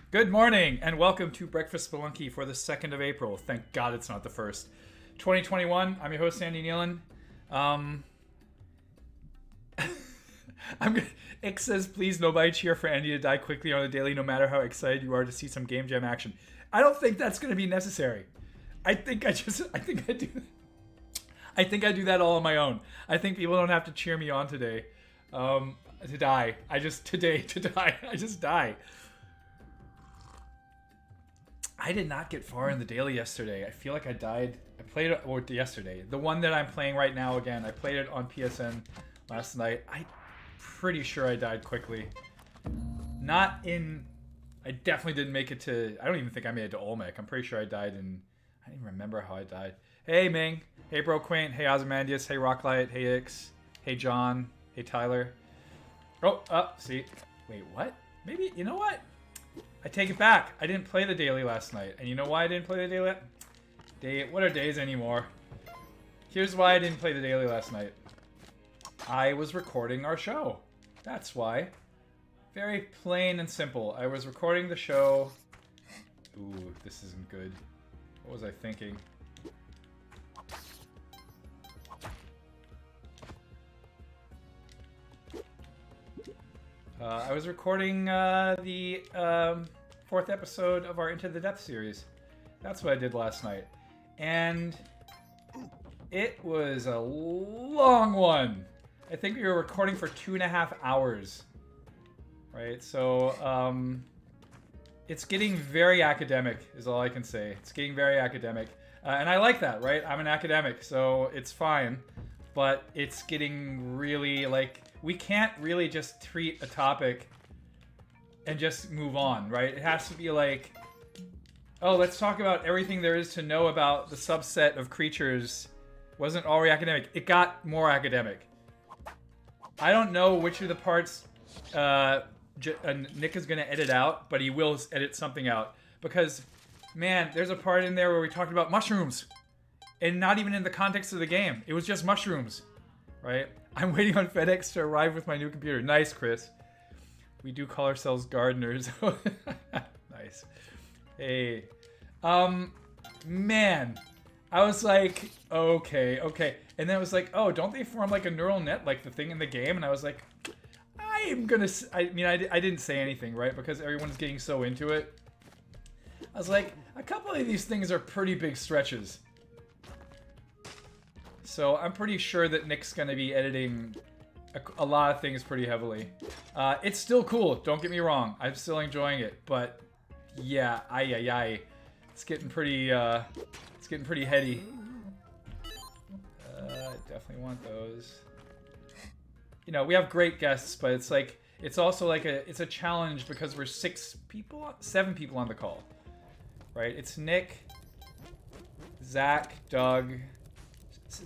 Good morning and welcome to Breakfast Spelunky for the 2nd of April. Thank God it's not the 1st. 2021, I'm your host, Sandy Nealon. Ick says, please nobody cheer for Andy to die quickly on the daily, no matter how excited you are to see some game jam action. I don't think that's going to be necessary. I think I do that all on my own. I think people don't have to cheer me on today. To die. I just die. I did not get far in the daily yesterday. I feel like I died. I played it yesterday. The one that I'm playing right now again, I played it on PSN last night. I'm pretty sure I died quickly. I definitely didn't make it to, I don't even think I made it to Olmec. I'm pretty sure I died in, I don't even remember how I died. Hey Ming. Hey Bro Quaint. Hey Ozymandias. Hey Rocklight. Hey Ix. Hey John. Hey Tyler. See. Wait, what? Maybe, you know what? I take it back. I didn't play the daily last night. And you know why I didn't play the daily? What are days anymore? Here's why I didn't play the daily last night. I was recording our show. That's why. Very plain and simple. I was recording the show. Ooh, this isn't good. What was I thinking? I was recording the 4th episode of our Into the Depth series. That's what I did last night. And it was a long one. I think we were recording for 2.5 hours. Right? So, it's getting very academic, is all I can say. It's getting very academic. And I like that, right? I'm an academic, so it's fine. But it's getting really, we can't really just treat a topic and just move on, right? It has to be like, oh, let's talk about everything there is to know about the subset of creatures. Wasn't already academic. It got more academic. I don't know which of the parts Nick is going to edit out, but he will edit something out. Because, man, there's a part in there where we talked about mushrooms. And not even in the context of the game. It was just mushrooms, right? I'm waiting on FedEx to arrive with my new computer. Nice, Chris. We do call ourselves gardeners. Nice. Hey. Man. I was like, okay. And then it was like, oh, don't they form like a neural net like the thing in the game? And I was like, I didn't say anything, right? Because everyone's getting so into it. I was like, a couple of these things are pretty big stretches. So I'm pretty sure that Nick's going to be editing a lot of things pretty heavily. It's still cool, don't get me wrong. I'm still enjoying it, but yeah, it's getting pretty heady. Definitely want those. You know, we have great guests, but it's also like it's a challenge because we're 7 people on the call, right? It's Nick, Zach, Doug,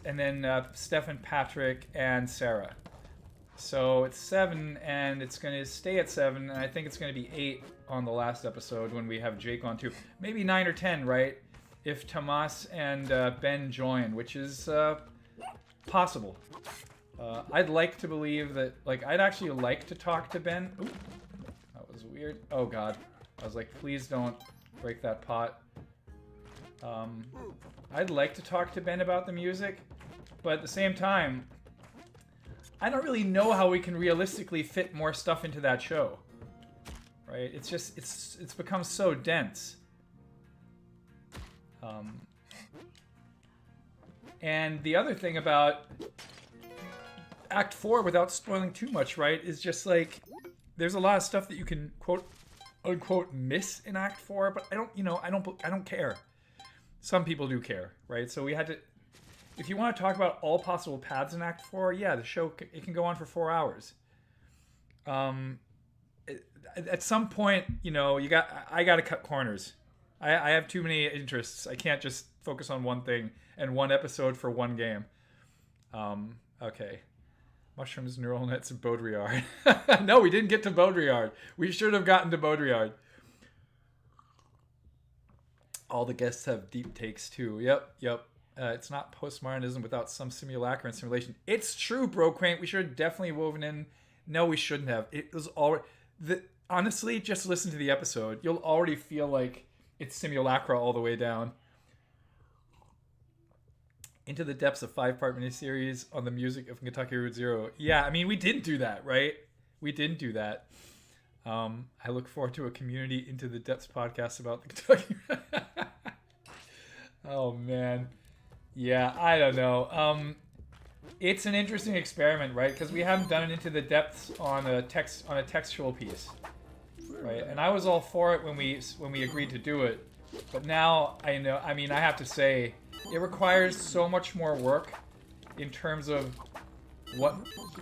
and then Steph, Patrick, and Sarah. So it's 7, and it's going to stay at 7, and I think it's going to be 8 on the last episode when we have Jake on too. Maybe 9 or 10, right? If Tomas and Ben join, which is possible. I'd like to believe that, I'd actually like to talk to Ben. Ooh, that was weird. Oh, God. I was like, please don't break that pot. I'd like to talk to Ben about the music, but at the same time, I don't really know how we can realistically fit more stuff into that show. Right? It's just, it's become so dense. And the other thing about Act 4, without spoiling too much, right, is just there's a lot of stuff that you can quote unquote miss in Act 4, but I don't care. Some people do care, right? So we had to, if you want to talk about all possible paths in Act 4, yeah, the show, it can go on for 4 hours. At some point, I got to cut corners. I have too many interests. I can't just focus on one thing and one episode for one game. Okay. Mushrooms, neural nets, and Baudrillard. No, we didn't get to Baudrillard. We should have gotten to Baudrillard. All the guests have deep takes too. Yep. It's not postmodernism without some simulacra and simulation. It's true, Bro Quaint. We should have definitely woven in. No, we shouldn't have. It was already. Honestly, just listen to the episode. You'll already feel like it's simulacra all the way down. Into the depths of 5-part miniseries on the music of Kentucky Route Zero. Yeah, I mean, we didn't do that, right? We didn't do that. I look forward to a community Into the Depths podcast about the Kentucky. Oh man, yeah, I don't know. It's an interesting experiment, right? Because we haven't done it Into the Depths on a textual piece, right? And I was all for it when we agreed to do it, but now I know. I mean, I have to say, it requires so much more work in terms of what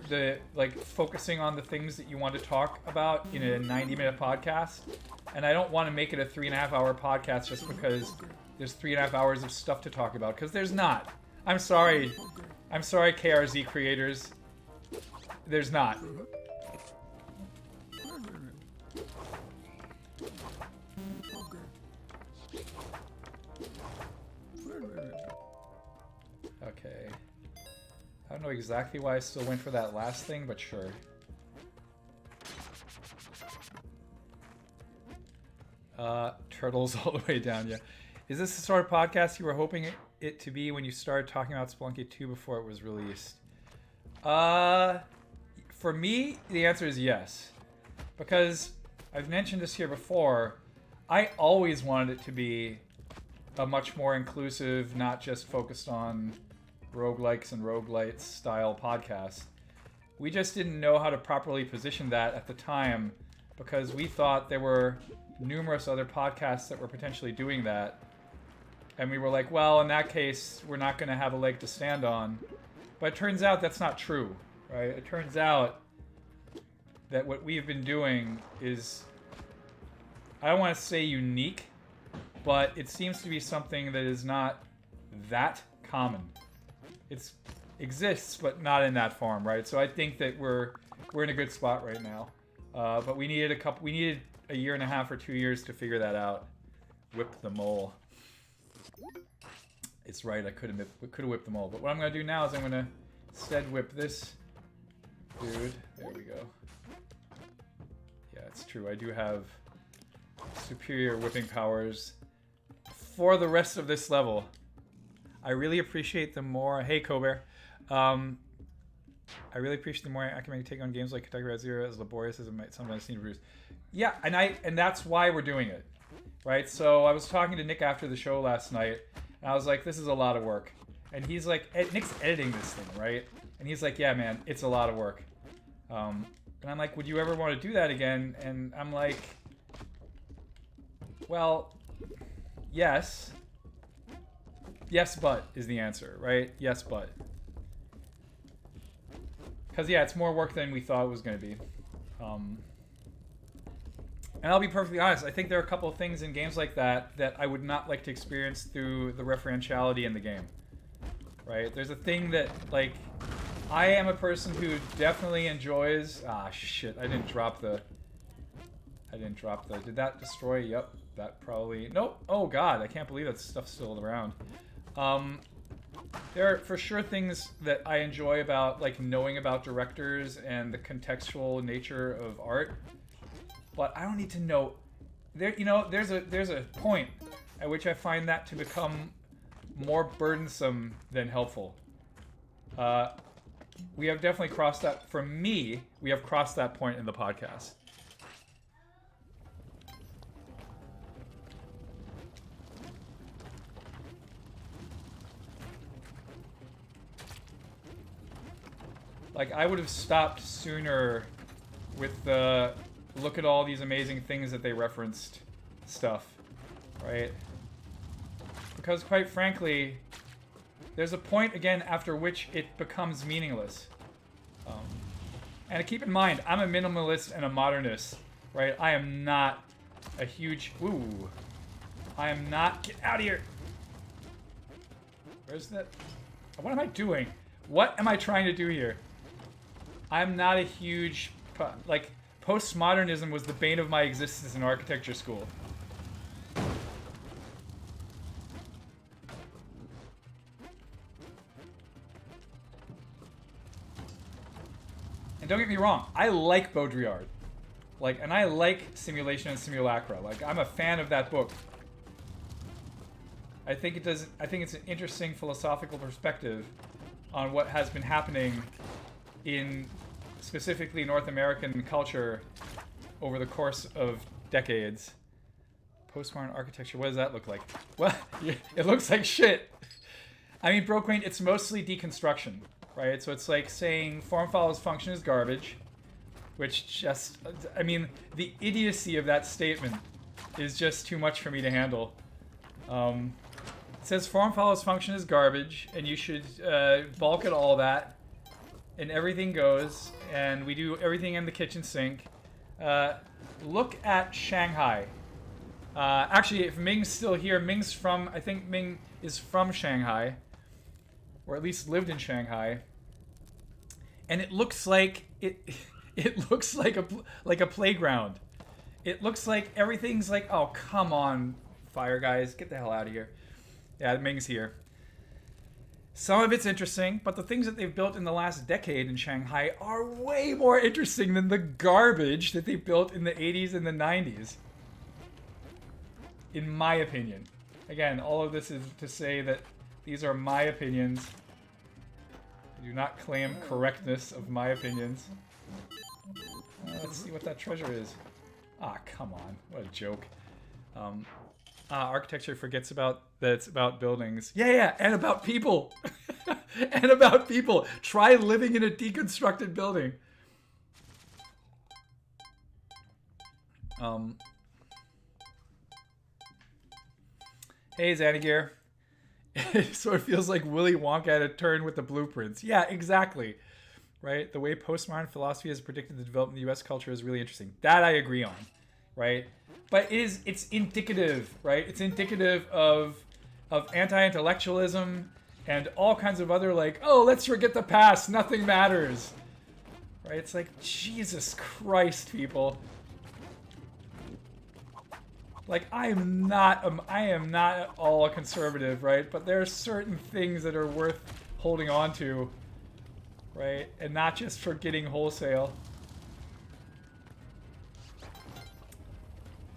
the focusing on the things that you want to talk about in a 90-minute podcast. And I don't want to make it a 3.5-hour podcast just because there's 3.5 hours of stuff to talk about, because there's not. I'm sorry KRZ creators, there's not. Okay. I don't know exactly why I still went for that last thing, but sure. Turtles all the way down, yeah. Is this the sort of podcast you were hoping it to be when you started talking about Spelunky 2 before it was released? For me, the answer is yes. Because I've mentioned this here before, I always wanted it to be a much more inclusive, not just focused on roguelikes and roguelites style podcast. We just didn't know how to properly position that at the time, because we thought there were numerous other podcasts that were potentially doing that. And we were like, well, in that case, we're not going to have a leg to stand on. But it turns out that's not true, right? It turns out that what we've been doing is, I don't want to say unique, but it seems to be something that is not that common. It exists, but not in that form, right? So I think that we're in a good spot right now. But we needed a year and a half or 2 years to figure that out. Whip the mole. It's right, I could have whipped the mole. But what I'm going to do now is I'm going to instead whip this dude. There we go. Yeah, it's true. I do have superior whipping powers for the rest of this level. I really appreciate the more... Hey, Kober. I really appreciate the more I can make take on games like Kentucky Route Zero, as laborious as it might sometimes seem to produce. Yeah, and that's why we're doing it, right? So I was talking to Nick after the show last night, and I was like, this is a lot of work. And he's like, Nick's editing this thing, right? And he's like, yeah, man, it's a lot of work. And I'm like, would you ever want to do that again? And I'm like, well, yes. Yes, but is the answer, right? Yes, but. Because, yeah, it's more work than we thought it was going to be. And I'll be perfectly honest, I think there are a couple of things in games like that that I would not like to experience through the referentiality in the game. Right? There's a thing that, like, I am a person who definitely enjoys... Ah, shit, I didn't drop the... Did that destroy? Yep, that probably... Nope. Oh, God, I can't believe that stuff's still around. There are for sure things that I enjoy about, like, knowing about directors and the contextual nature of art, but I don't need to know. There's a point at which I find that to become more burdensome than helpful. We have definitely crossed that. For me, we have crossed that point in the podcast. Like, I would have stopped sooner with the look at all these amazing things that they referenced stuff, right? Because, quite frankly, there's a point, again, after which it becomes meaningless. And keep in mind, I'm a minimalist and a modernist, right? I am not a huge... Ooh. I am not... Get out of here! Where's that? What am I doing? What am I trying to do here? I'm not a huge... Like, postmodernism was the bane of my existence in architecture school. And don't get me wrong, I like Baudrillard. Like, and I like Simulation and Simulacra. Like, I'm a fan of that book. I think it's an interesting philosophical perspective on what has been happening in specifically North American culture over the course of decades. Postmodern architecture, what does that look like? Well, it looks like shit. I mean, Broquaint, it's mostly deconstruction, right? So it's like saying form follows function is garbage, which just, I mean, the idiocy of that statement is just too much for me to handle. It says form follows function is garbage, and you should bulk at all that, and everything goes, and we do everything in the kitchen sink. Look at Shanghai. Actually, if Ming's still here, I think Ming is from Shanghai, or at least lived in Shanghai, and it looks like it looks like a playground. It looks like everything's like, oh come on, fire guys, get the hell out of here. Yeah, Ming's here. Some of it's interesting, but the things that they've built in the last decade in Shanghai are way more interesting than the garbage that they built in the 80s and the 90s. In my opinion. Again, all of this is to say that these are my opinions. I do not claim correctness of my opinions. Let's see what that treasure is. Ah, come on. What a joke. Architecture forgets that it's about buildings. Yeah, and about people. And about people. Try living in a deconstructed building. Hey, Xanagear. It sort of feels like Willy Wonka had a turn with the blueprints. Yeah, exactly. Right? The way postmodern philosophy has predicted the development of the U.S. culture is really interesting. That I agree on. Right? But it's indicative, right? It's indicative of anti-intellectualism and all kinds of other, like, oh, let's forget the past, nothing matters. Right? It's like, Jesus Christ, people. Like, I am not at all a conservative, right? But there are certain things that are worth holding on to, right? And not just forgetting wholesale.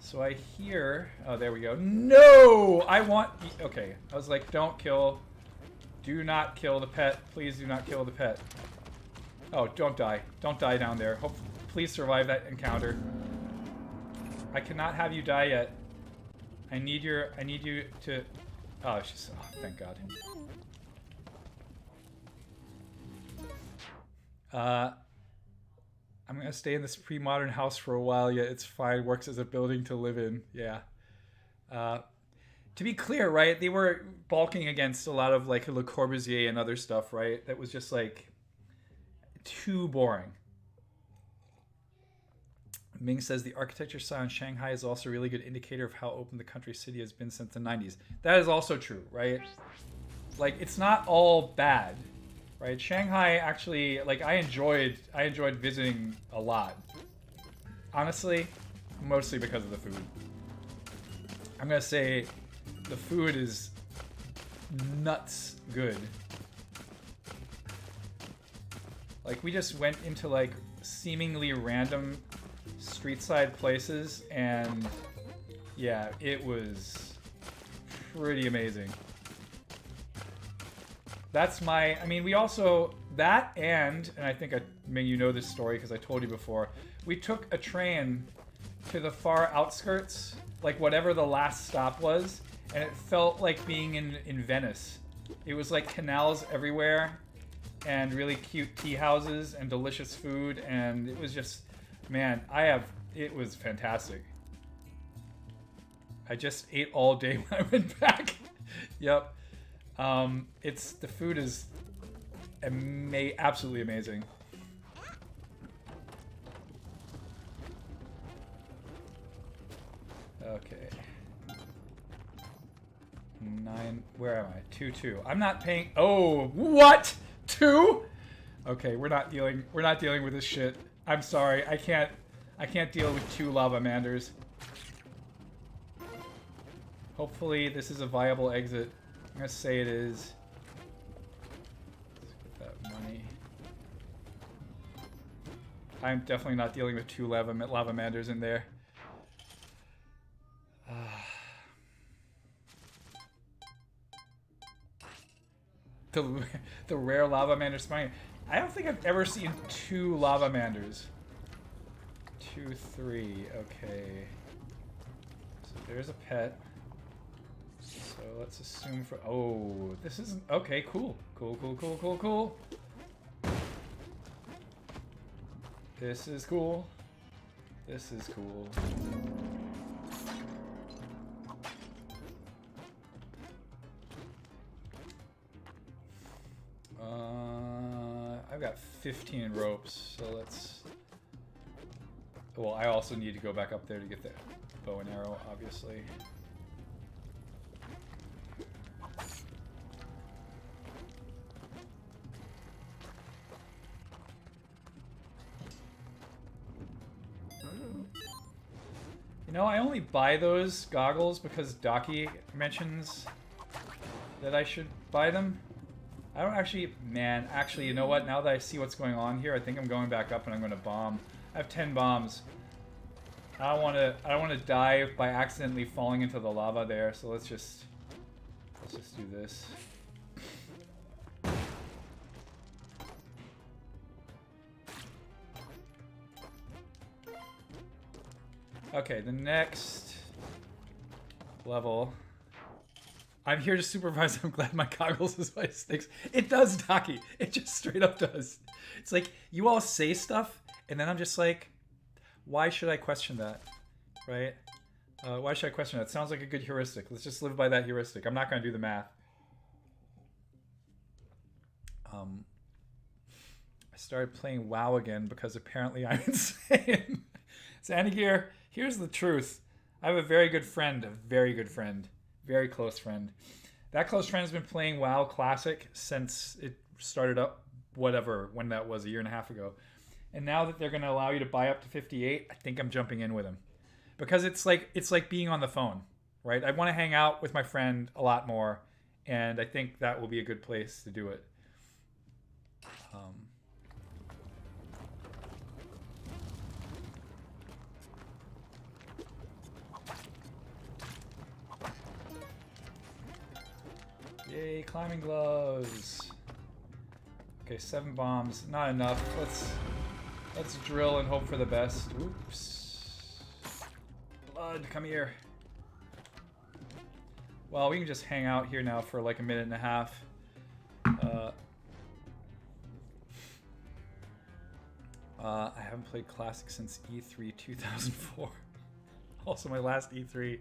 So I hear... Oh, there we go. No! I want... Okay. I was like, don't kill. Do not kill the pet. Please do not kill the pet. Oh, don't die. Don't die down there. Please survive that encounter. I cannot have you die yet. I need you to... Oh, she's... Oh, thank God. I'm gonna stay in this pre-modern house for a while, yet it's fine. Works as a building to live in. Yeah. To be clear, right? They were balking against a lot of like Le Corbusier and other stuff, right? That was just like too boring. Ming says the architecture style in Shanghai is also a really good indicator of how open the country city has been since the 90s. That is also true, right? Like, it's not all bad. Right, Shanghai actually, like, I enjoyed visiting a lot. Honestly, mostly because of the food. I'm gonna say the food is nuts good. Like, we just went into like seemingly random street side places, and yeah, it was pretty amazing. That's my... I mean, we also... That and I think, Ming, you know this story because I told you before. We took a train to the far outskirts, like whatever the last stop was, and it felt like being in Venice. It was like canals everywhere, and really cute tea houses, and delicious food, and it was just... Man, it was fantastic. I just ate all day when I went back. Yep. The food is absolutely amazing. Okay. 9, where am I? 2-2. I'm not paying, oh, what? 2? Okay, we're not dealing with this shit. I'm sorry, I can't deal with 2 lava manders. Hopefully this is a viable exit. I'm gonna say it is. Let's get that money. I'm definitely not dealing with 2 lavamanders in there. The rare lavamander spawning. I don't think I've ever seen 2 lavamanders. 2, 3. Okay. So there's a pet. So let's assume for... Oh, this isn't... Okay, cool. Cool. This is cool. This is cool. I've got 15 ropes, so let's... Well, I also need to go back up there to get the bow and arrow, obviously. You know, I only buy those goggles because Daki mentions that I should buy them. I don't actually... Man, actually, you know what? Now that I see what's going on here, I think I'm going back up and I'm going to bomb. I have 10 bombs. I don't want to die by accidentally falling into the lava there, so let's just do this. Okay, the next level. I'm here to supervise. I'm glad my goggles is my sticks. It does, Daki. It just straight up does. It's like, you all say stuff, and then I'm just like, why should I question that? Right? Why should I question that? Sounds like a good heuristic. Let's just live by that heuristic. I'm not going to do the math. I started playing WoW again because apparently I'm insane. Sandy Gear, here's the truth. I have a very good friend, very close friend. That close friend has been playing WoW Classic since it started up, whatever, when that was, a year and a half ago. And now that they're going to allow you to buy up to 58, I think I'm jumping in with him. Because it's like being on the phone, right? I want to hang out with my friend a lot more, and I think that will be a good place to do it. Yay, climbing gloves. Okay, 7 bombs, not enough. Let's drill and hope for the best. Oops. Blood, come here. Well, we can just hang out here now for like a minute and a half. I haven't played Classic since E3 2004. Also my last E3.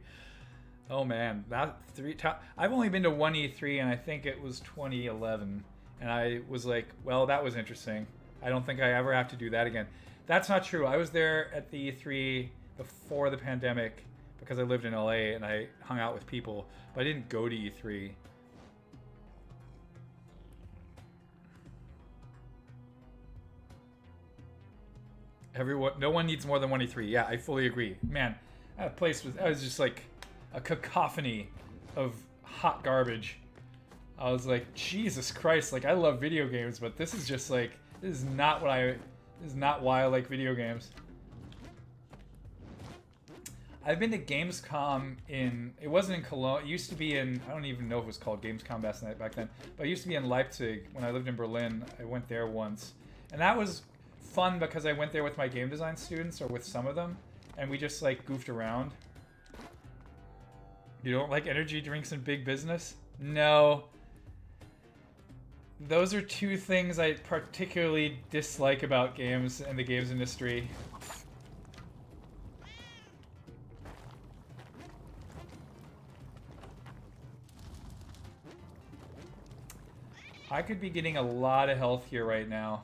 Oh man, I've only been to one E3 and I think it was 2011. And I was like, well, that was interesting. I don't think I ever have to do that again. That's not true. I was there at the E3 before the pandemic because I lived in LA and I hung out with people, but I didn't go to E3. No one needs more than one E3. Yeah, I fully agree. Man, that place was just like a cacophony of hot garbage. I was like, Jesus Christ, like I love video games, but this is just like, this is not why I like video games. I've been to Gamescom it wasn't in Cologne, it used to be in, I don't even know if it was called Gamescom back then, but it used to be in Leipzig when I lived in Berlin. I went there once. And that was fun because I went there with my game design students, or with some of them, and we just like goofed around. You don't like energy drinks and big business? No. Those are two things I particularly dislike about games and the games industry. I could be getting a lot of health here right now.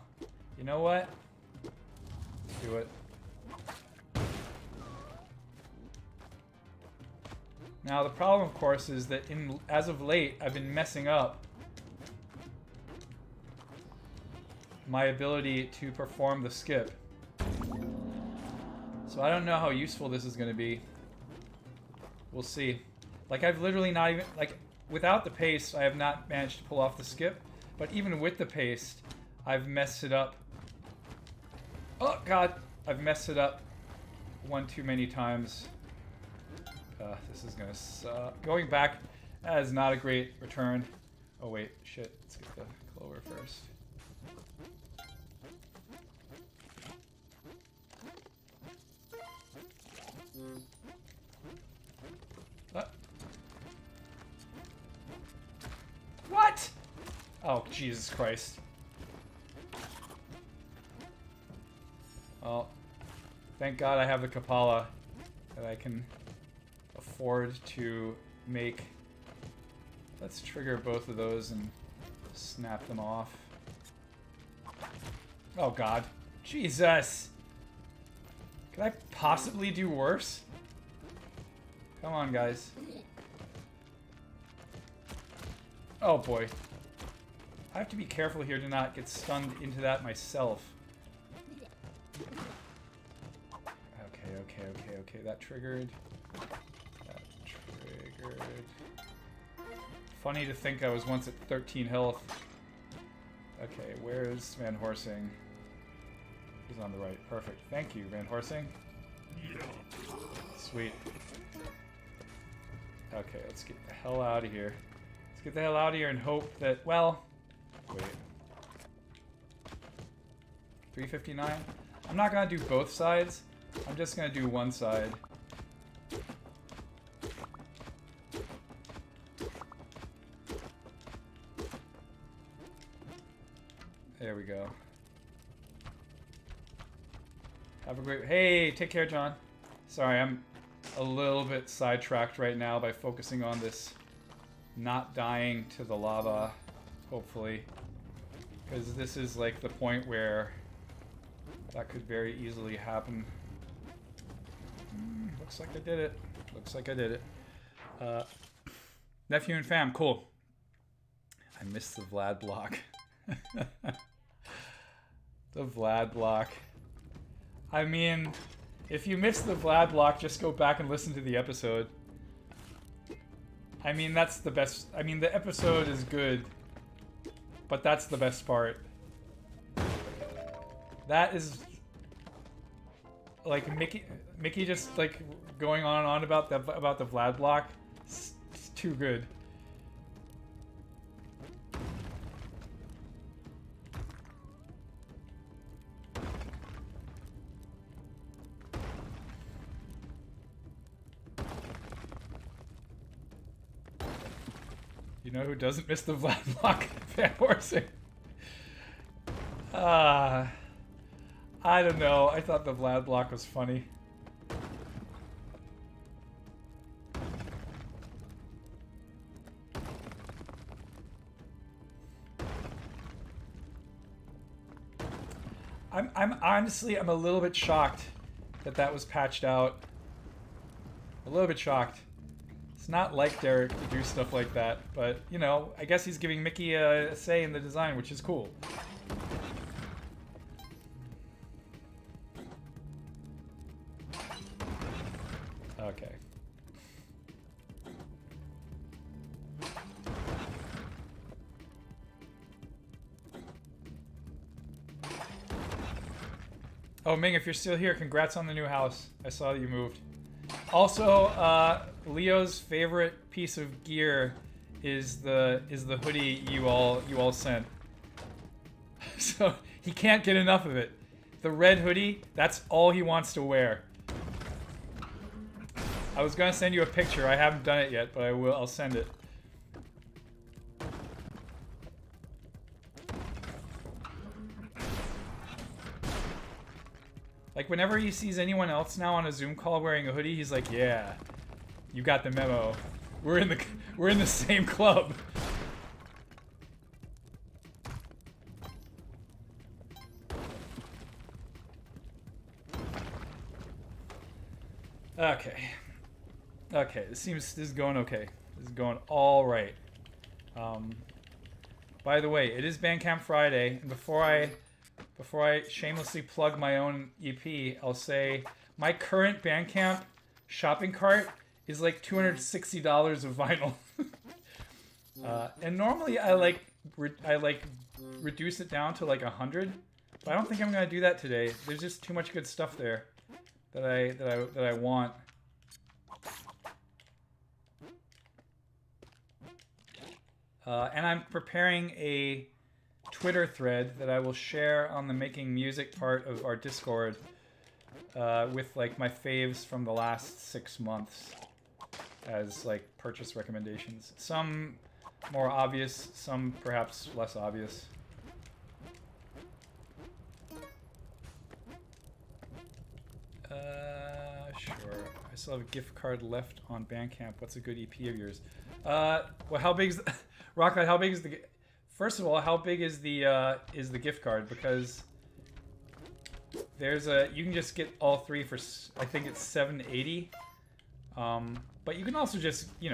You know what? Let's do it. Now the problem, of course, is that as of late, I've been messing up my ability to perform the skip. So I don't know how useful this is going to be. We'll see. Like, I've literally not even, like, without the paste, I have not managed to pull off the skip. But even with the paste, I've messed it up. Oh god, I've messed it up one too many times. This is gonna suck. Going back, that is not a great return. Oh wait, shit. Let's get the clover first. What? Oh, Jesus Christ. Well, thank God I have the Kapala that I can afford to make. Let's trigger both of those and snap them off. Oh God. Jesus! Could I possibly do worse? Come on, guys. Oh boy. I have to be careful here to not get stunned into that myself. Okay. That triggered. Funny to think I was once at 13 health. Okay, where's Van Horsing? He's on the right. Perfect. Thank you, Van Horsing. Sweet. Okay, let's get the hell out of here. Let's get the hell out of here and hope that, well... Wait. 359? I'm not gonna do both sides. I'm just gonna do one side. There we go. Have a great... Hey, take care, John. Sorry, I'm a little bit sidetracked right now by focusing on this not dying to the lava, hopefully. Because this is like the point where that could very easily happen. Looks like I did it. Looks like I did it. Nephew and fam, cool. I missed the Vlad block. The Vlad block. I mean, if you missed the Vlad block, just go back and listen to the episode. I mean, that's the best. I mean, the episode is good, but that's the best part. That is like Mickey just like going on and on about the Vlad block. It's too good. You know who doesn't miss the Vlad block? Van Horsing. I don't know. I thought the Vlad block was funny. I'm honestly, I'm a little bit shocked that that was patched out. A little bit shocked. It's not like Derek to do stuff like that, but, you know, I guess he's giving Mickey a say in the design, which is cool. Okay. Oh, Ming, if you're still here, congrats on the new house. I saw that you moved. Also, Leo's favorite piece of gear is the hoodie you all sent. So he can't get enough of it. The red hoodie, that's all he wants to wear. I was gonna send you a picture. I haven't done it yet, but I will. I'll send it. Like, whenever he sees anyone else now on a Zoom call wearing a hoodie, he's like, yeah, you got the memo. We're in the same club. Okay. Okay, this is going okay. This is going all right. By the way, it is Bandcamp Friday, and before I shamelessly plug my own EP, I'll say my current Bandcamp shopping cart is like $260 of vinyl. And normally I reduce it down to like 100, But I don't think I'm gonna do that today. There's just too much good stuff there that I want. And I'm preparing a Twitter thread that I will share on the making music part of our Discord with like my faves from the last 6 months as like purchase recommendations. Some more obvious, some perhaps less obvious. Sure. I still have a gift card left on Bandcamp. What's a good EP of yours? Well, how big is the Rocklight? How big is the? First of all, how big is the gift card? Because there's you can just get all 3 for I think it's $7.80. But you can also just you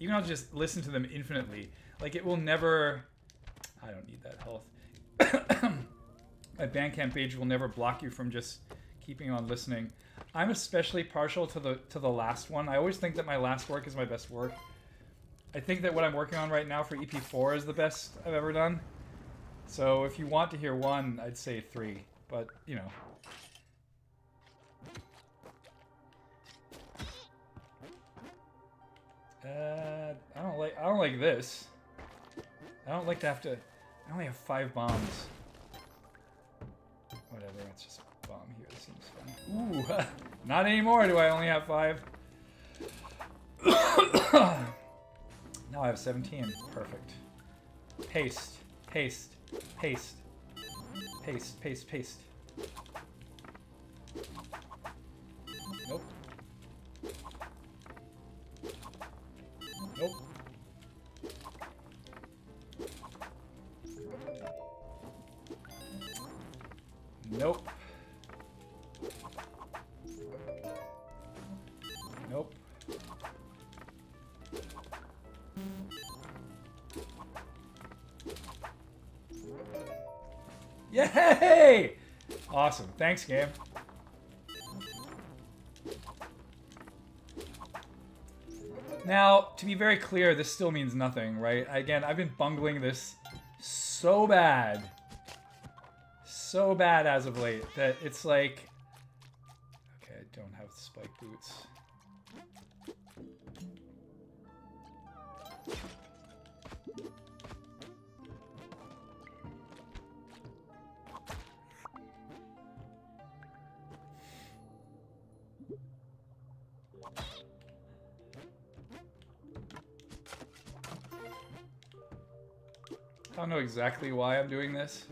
can also just listen to them infinitely. Like it will never. I don't need that health. My Bandcamp page will never block you from just keeping on listening. I'm especially partial to the last one. I always think that my last work is my best work. I think that what I'm working on right now for EP4 is the best I've ever done. So if you want to hear one, I'd say 3. But you know. I don't like this. I don't like to have to. I only have 5 bombs. Whatever. It's just a bomb here. This seems fun. Ooh, not anymore. Do I only have 5? Now I have 17. Perfect. Paste. Paste. Paste. Paste. Paste. Paste. Nope. Nope. Nope. Nope. Yay! Awesome. Thanks, game. Now, to be very clear, this still means nothing, right? Again, I've been bungling this so bad. So bad as of late that it's like... Okay, I don't have spike boots. I don't know exactly why I'm doing this.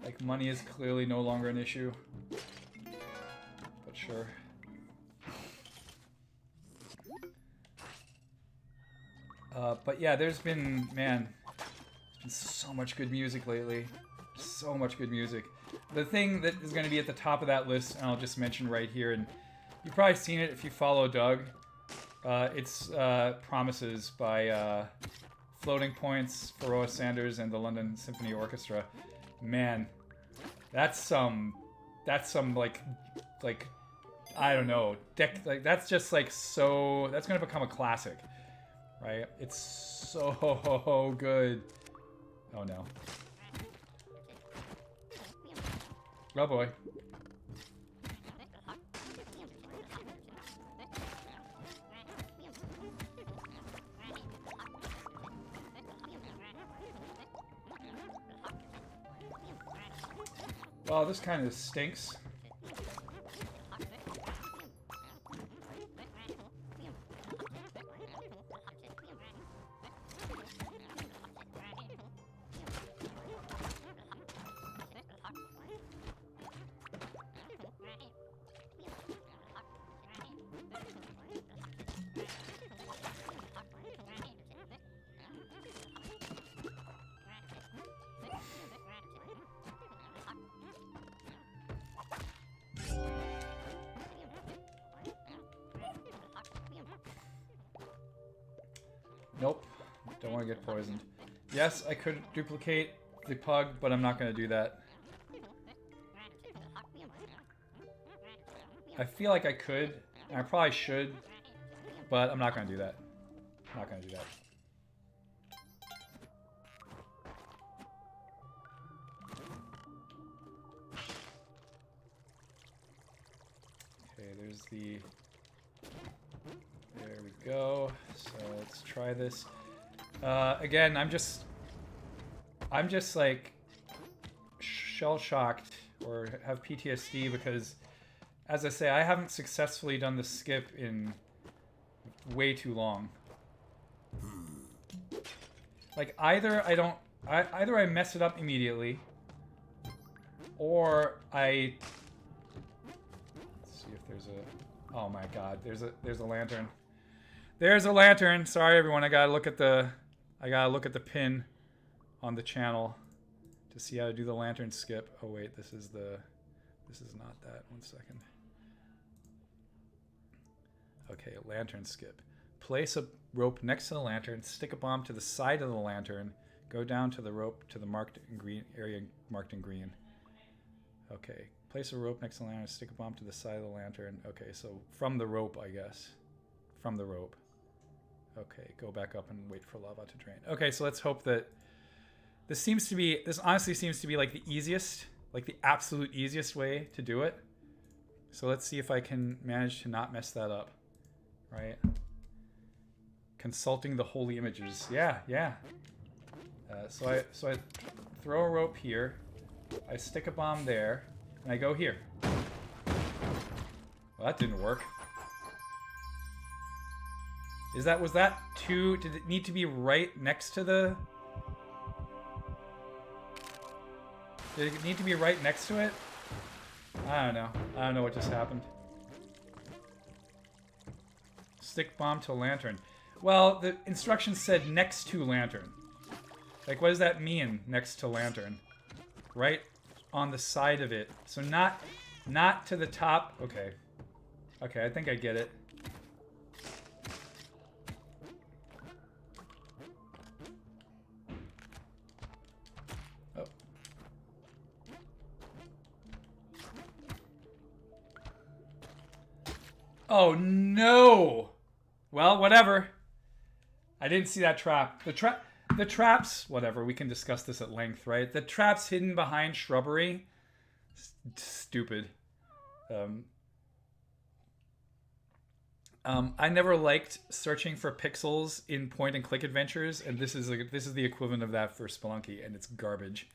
Like, money is clearly no longer an issue. But sure. But yeah, there's been, man, there's been so much good music lately. So much good music. The thing that is going to be at the top of that list, and I'll just mention right here, and you've probably seen it if you follow Doug. It's Promises by Floating Points, Pharoah Sanders, and the London Symphony Orchestra. Man, that's some like I don't know, like that's just like so, that's gonna become a classic, right? It's so good. Oh no. Oh boy. Well, this kind of stinks. Nope. Don't want to get poisoned. Yes, I could duplicate the pug, but I'm not going to do that. I feel like I could, and I probably should, but I'm not going to do that. I'm not going to do that. Okay, there's the... There we go. So let's try this. Again, I'm just like shell-shocked or have PTSD because, as I say, I haven't successfully done the skip in way too long. Like either I mess it up immediately, or I... Let's see if there's a... Oh my god, there's a lantern. There's a lantern. Sorry everyone, I gotta look at the pin on the channel to see how to do the lantern skip. Oh wait, this is not that. 1 second. Okay, lantern skip. Place a rope next to the lantern, stick a bomb to the side of the lantern, go down to the rope to the marked in green area marked in green. Okay, place a rope next to the lantern, stick a bomb to the side of the lantern. Okay, so from the rope, I guess. From the rope. Okay, go back up and wait for lava to drain. Okay, so let's hope that this honestly seems to be like the easiest, like the absolute easiest way to do it. So let's see if I can manage to not mess that up. Right? Consulting the holy images. Yeah. So I throw a rope here. I stick a bomb there, and I go here. Well, that didn't work. Was that too... Did it need to be right next to the... Did it need to be right next to it? I don't know. I don't know what just happened. Stick bomb to lantern. Well, the instructions said next to lantern. Like, what does that mean, next to lantern? Right on the side of it. So not to the top. Okay. Okay, I think I get it. Oh. Oh, no! Well, whatever. I didn't see that trap. The traps, whatever, we can discuss this at length, right? The traps hidden behind shrubbery, stupid. I never liked searching for pixels in point-and-click adventures, and this is the equivalent of that for Spelunky, and it's garbage.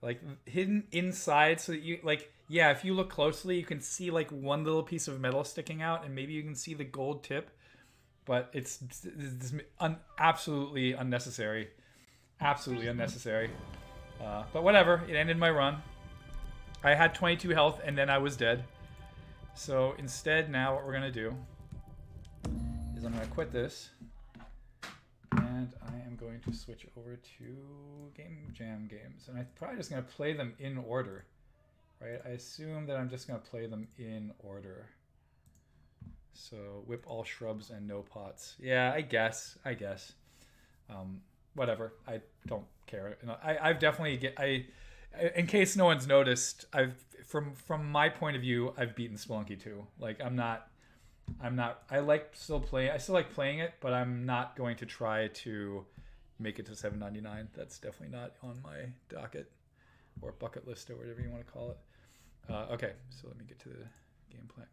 Like hidden inside, so that you yeah, if you look closely, you can see like one little piece of metal sticking out, and maybe you can see the gold tip. But it's absolutely unnecessary. Absolutely unnecessary. But whatever, it ended my run. I had 22 health and then I was dead. So instead now what we're going to do is I'm going to quit this. And I am going to switch over to Game Jam games. And I'm probably just going to play them in order. Right? I assume that I'm just going to play them in order. So whip all shrubs and no pots. Yeah, I guess. Whatever. I don't care. I've definitely in case no one's noticed, from my point of view, I've beaten Spelunky 2. Like I still like playing it, but I'm not going to try to make it to 799. That's definitely not on my docket or bucket list or whatever you want to call it. Okay, so let me get to the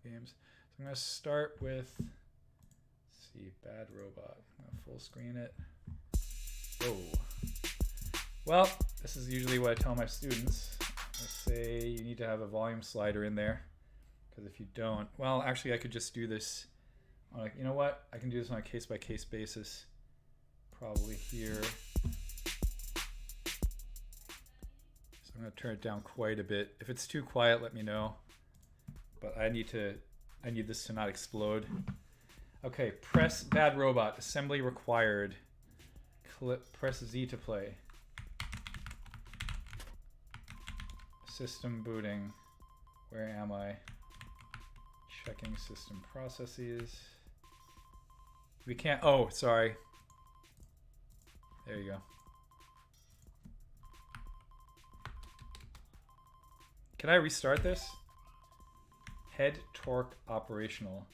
games. I'm going to start with, let's see, Bad Robot. I'm going to full screen it. Whoa. Well, this is usually what I tell my students. I say you need to have a volume slider in there. Because if you don't, well, actually I could just do this on you know what? I can do this on a case-by-case basis. Probably here. So I'm going to turn it down quite a bit. If it's too quiet, let me know. But I need this to not explode. Okay, press Bad Robot. Assembly required. Press Z to play. System booting. Where am I? Checking system processes. We can't... Oh, sorry. There you go. Can I restart this? Head torque operational.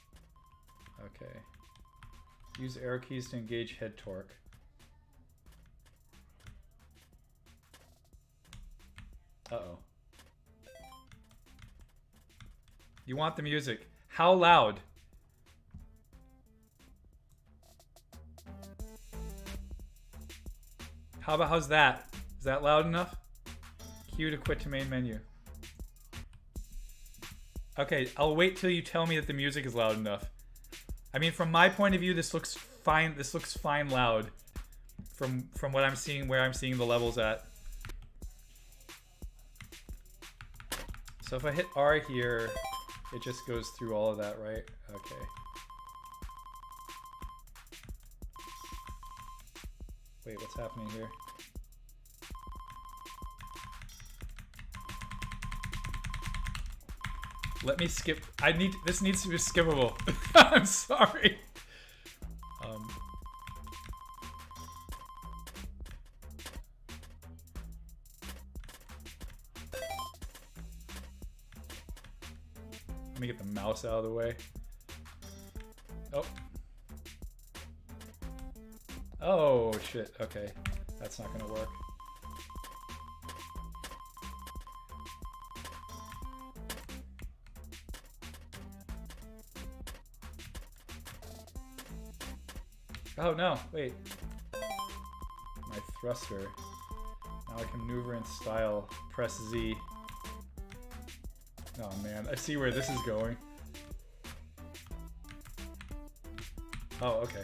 Okay. Use arrow keys to engage head torque. Uh-oh. You want the music. How loud? How's that? Is that loud enough? Q to quit to main menu. Okay, I'll wait till you tell me that the music is loud enough. I mean, from my point of view, this looks fine. This looks fine loud. From what I'm seeing, where I'm seeing the levels at. So if I hit R here, it just goes through all of that, right? Okay. Wait, what's happening here? Let me skip. This needs to be skippable. I'm sorry. Let me get the mouse out of the way. Oh. Oh, shit. Okay. That's not gonna work. Oh no, wait. My thruster. Now I can maneuver in style. Press Z. Oh man, I see where this is going. Oh, okay.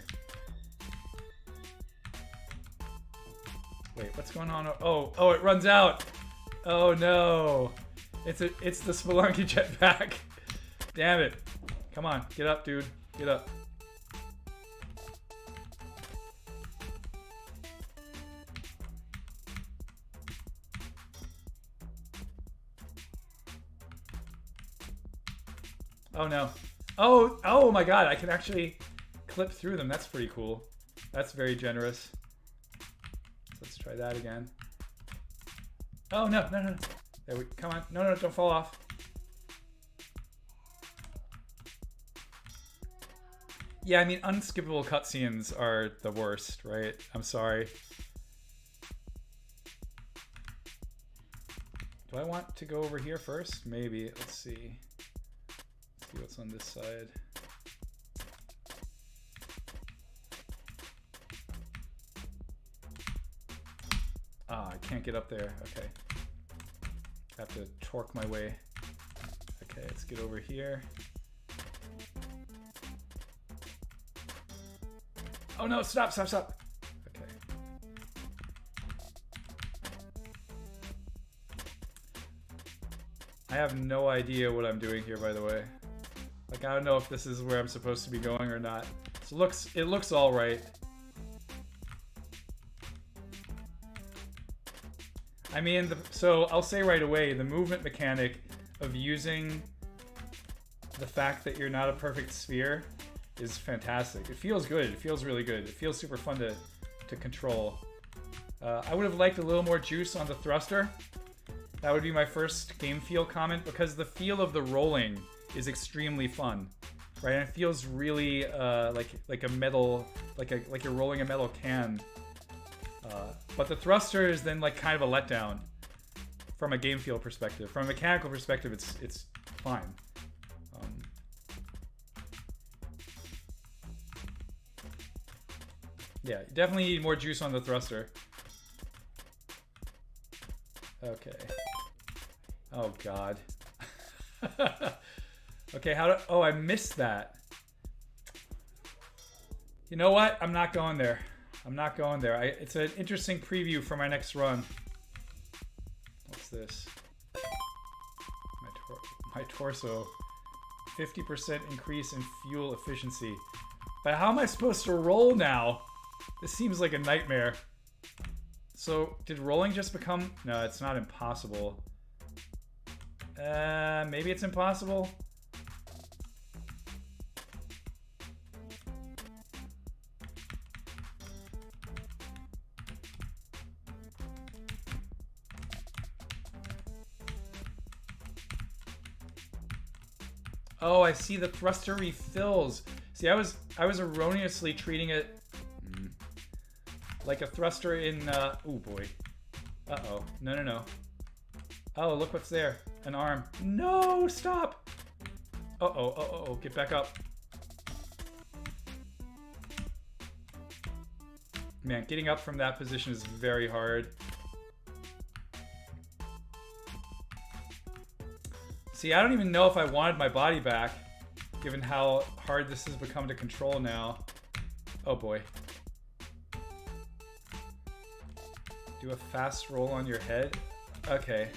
Wait, what's going on? Oh, it runs out! Oh no! It's the Spelunky jetpack. Damn it. Come on, get up, dude. Get up. Oh no. Oh my god, I can actually clip through them. That's pretty cool. That's very generous. So let's try that again. Oh no. There we come on. No, don't fall off. Yeah, I mean unskippable cutscenes are the worst, right? I'm sorry. Do I want to go over here first? Maybe. Let's see. See what's on this side. Ah, I can't get up there. Okay. Have to torque my way. Okay, let's get over here. Oh no, stop. Okay. I have no idea what I'm doing here, by the way. Like, I don't know if this is where I'm supposed to be going or not. So it looks all right. I mean, so I'll say right away, the movement mechanic of using the fact that you're not a perfect sphere is fantastic. It feels good. It feels really good. It feels super fun to control. I would have liked a little more juice on the thruster. That would be my first game feel comment, because the feel of the rolling is extremely fun, right? And it feels really like a metal, like you're rolling a metal can. But the thruster is then like kind of a letdown from a game feel perspective. From a mechanical perspective, it's fine. Yeah, you definitely need more juice on the thruster. Okay. Oh god. Okay, oh, I missed that. You know what? I'm not going there. I'm not going there. It's an interesting preview for my next run. What's this? My torso. 50% increase in fuel efficiency. But how am I supposed to roll now? This seems like a nightmare. So, did rolling just become... No, it's not impossible. Maybe it's impossible? Oh, I see, the thruster refills. See, I was erroneously treating it like a thruster in, oh boy. Uh-oh. No. Oh, look what's there. An arm. No, stop! Uh-oh, get back up. Man, getting up from that position is very hard. See, I don't even know if I wanted my body back, given how hard this has become to control now. Oh boy. Do a fast roll on your head? Okay.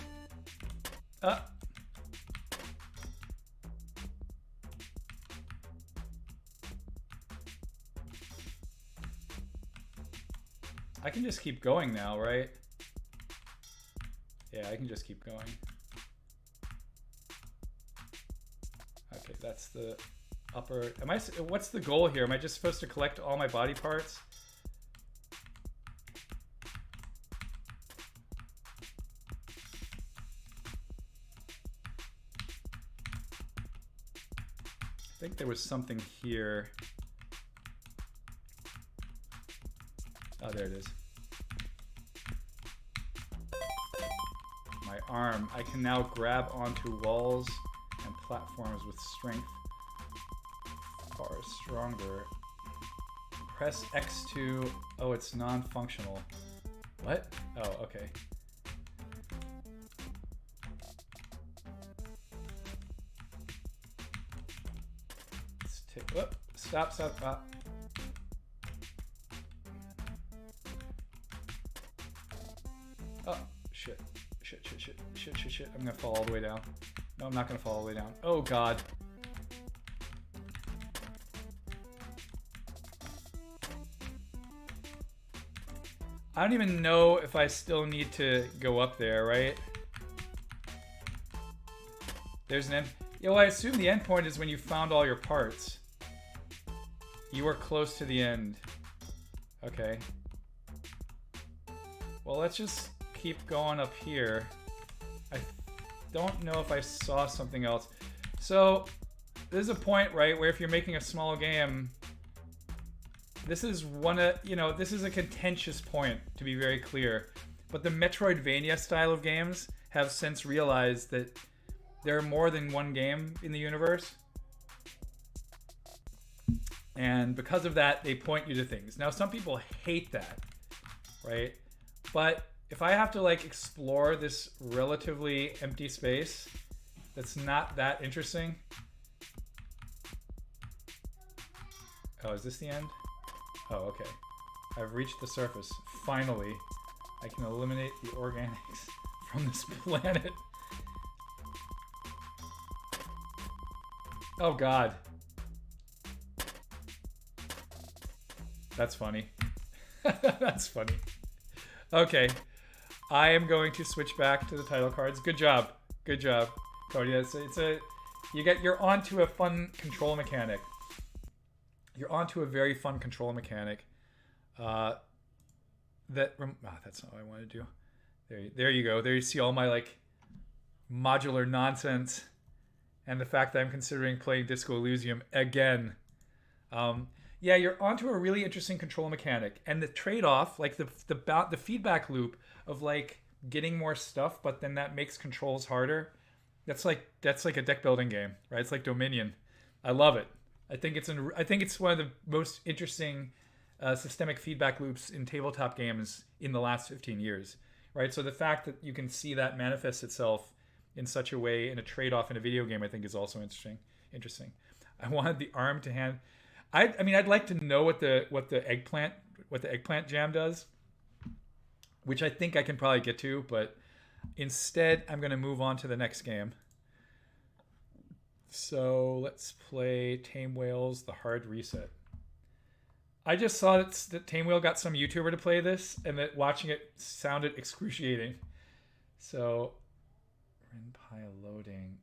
I can just keep going now, right? Yeah, I can just keep going. Okay, that's the upper... What's the goal here? Am I just supposed to collect all my body parts? I think there was something here. Oh, there it is. My arm. I can now grab onto walls and platforms with strength far stronger. Press X2. Oh, it's non-functional. What? Oh, okay. Let's take... Whoop. Stop. Oh, shit. Shit. I'm gonna fall all the way down. No, I'm not gonna fall all the way down. Oh, God. I don't even know if I still need to go up there, right? There's an end. Yeah, well, I assume the end point is when you found all your parts. You are close to the end. Okay. Well, let's just keep going up here. I don't know if I saw something else. So, there's a point, right, where if you're making a small game, this is this is a contentious point, to be very clear. But the Metroidvania style of games have since realized that there are more than one game in the universe. And because of that, they point you to things. Now, some people hate that, right? But if I have to, like, explore this relatively empty space that's not that interesting... Oh, is this the end? Oh, okay. I've reached the surface. Finally, I can eliminate the organics from this planet. Oh, God. That's funny. That's funny. Okay. I am going to switch back to the title cards. Good job. Good job, Cody. You're onto a fun control mechanic. You're onto a very fun control mechanic. That's not what I want to do. There you go. There you see all my, like, modular nonsense, and the fact that I'm considering playing Disco Elysium again. Yeah, you're onto a really interesting control mechanic, and the trade-off, like the feedback loop of, like, getting more stuff, but then that makes controls harder. That's like a deck building game, right? It's like Dominion. I love it. I think it's one of the most interesting systemic feedback loops in tabletop games in the last 15 years, right? So the fact that you can see that manifest itself in such a way in a trade-off in a video game, I think, is also interesting. I wanted the arm to hand. I mean, I'd like to know what the eggplant jam does, which I think I can probably get to, but instead I'm going to move on to the next game. So let's play Tame Whales: The Hard Reset. I just saw that Tame Whale got some YouTuber to play this, and that watching it sounded excruciating. So, RenPy loading.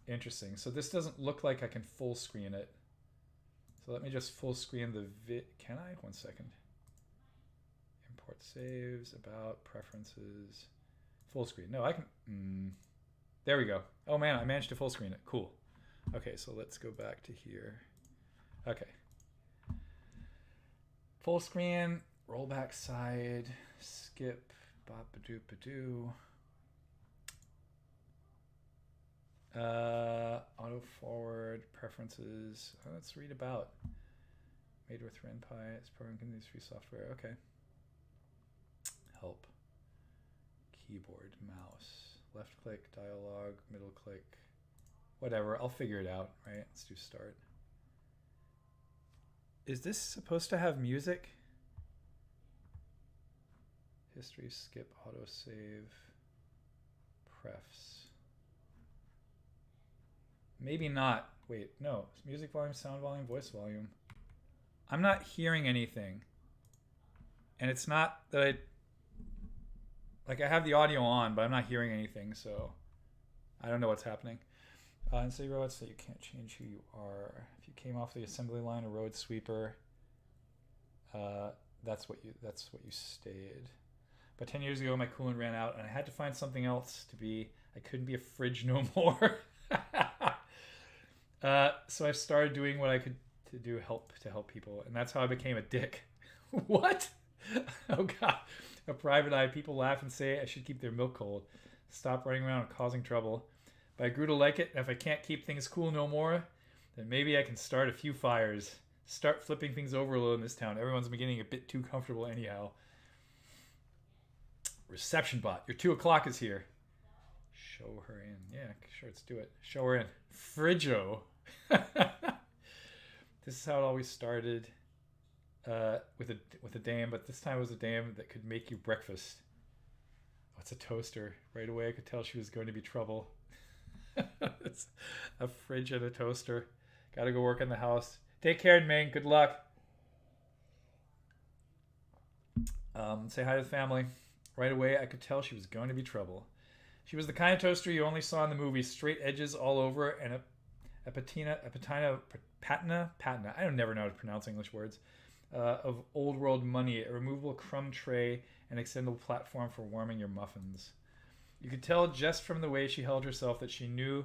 Interesting. So this doesn't look like I can full screen it. So let me just full screen the vid. Can I? 1 second. Import saves, about, preferences, full screen. No, I can. There we go. Oh man, I managed to full screen it. Cool. Okay, so let's go back to here. Okay. Full screen, roll back side, skip, bop-a-doop-a-doo. Auto forward, preferences. Let's read about. Made with RenPy. This program can use free software. Okay. Help. Keyboard, mouse, left click, dialogue, middle click. Whatever. I'll figure it out. Right. Let's do start. Is this supposed to have music? History, skip, autosave, prefs. Maybe not. Wait, no. Music volume, sound volume, voice volume. I'm not hearing anything. And it's not that I have the audio on, but I'm not hearing anything, so I don't know what's happening. And say robots that you can't change who you are. If you came off the assembly line or road sweeper, that's what you stayed. But 10 years ago, my coolant ran out, and I had to find something else to be. I couldn't be a fridge no more. So I started doing what I could to help people, and that's how I became a dick. What? Oh God! A private eye. People laugh and say I should keep their milk cold. Stop running around and causing trouble. But I grew to like it, and if I can't keep things cool no more, then maybe I can start a few fires. Start flipping things over a little in this town. Everyone's been getting a bit too comfortable anyhow. Reception bot, your 2 o'clock is here. Show her in. Yeah, sure, let's do it. Show her in. Frijo. This is how it always started with a dame, but this time it was a dame that could make you breakfast. Oh, it's a toaster. Right away I could tell she was going to be trouble. It's a fridge and a toaster. Gotta go work in the house. Take care, Ming. Good luck. Say hi to the family. Right away, I could tell she was going to be trouble. She was the kind of toaster you only saw in the movies, straight edges all over, and a patina. I don't never know how to pronounce English words. Of old world money, a removable crumb tray, an extendable platform for warming your muffins. You could tell just from the way she held herself that she knew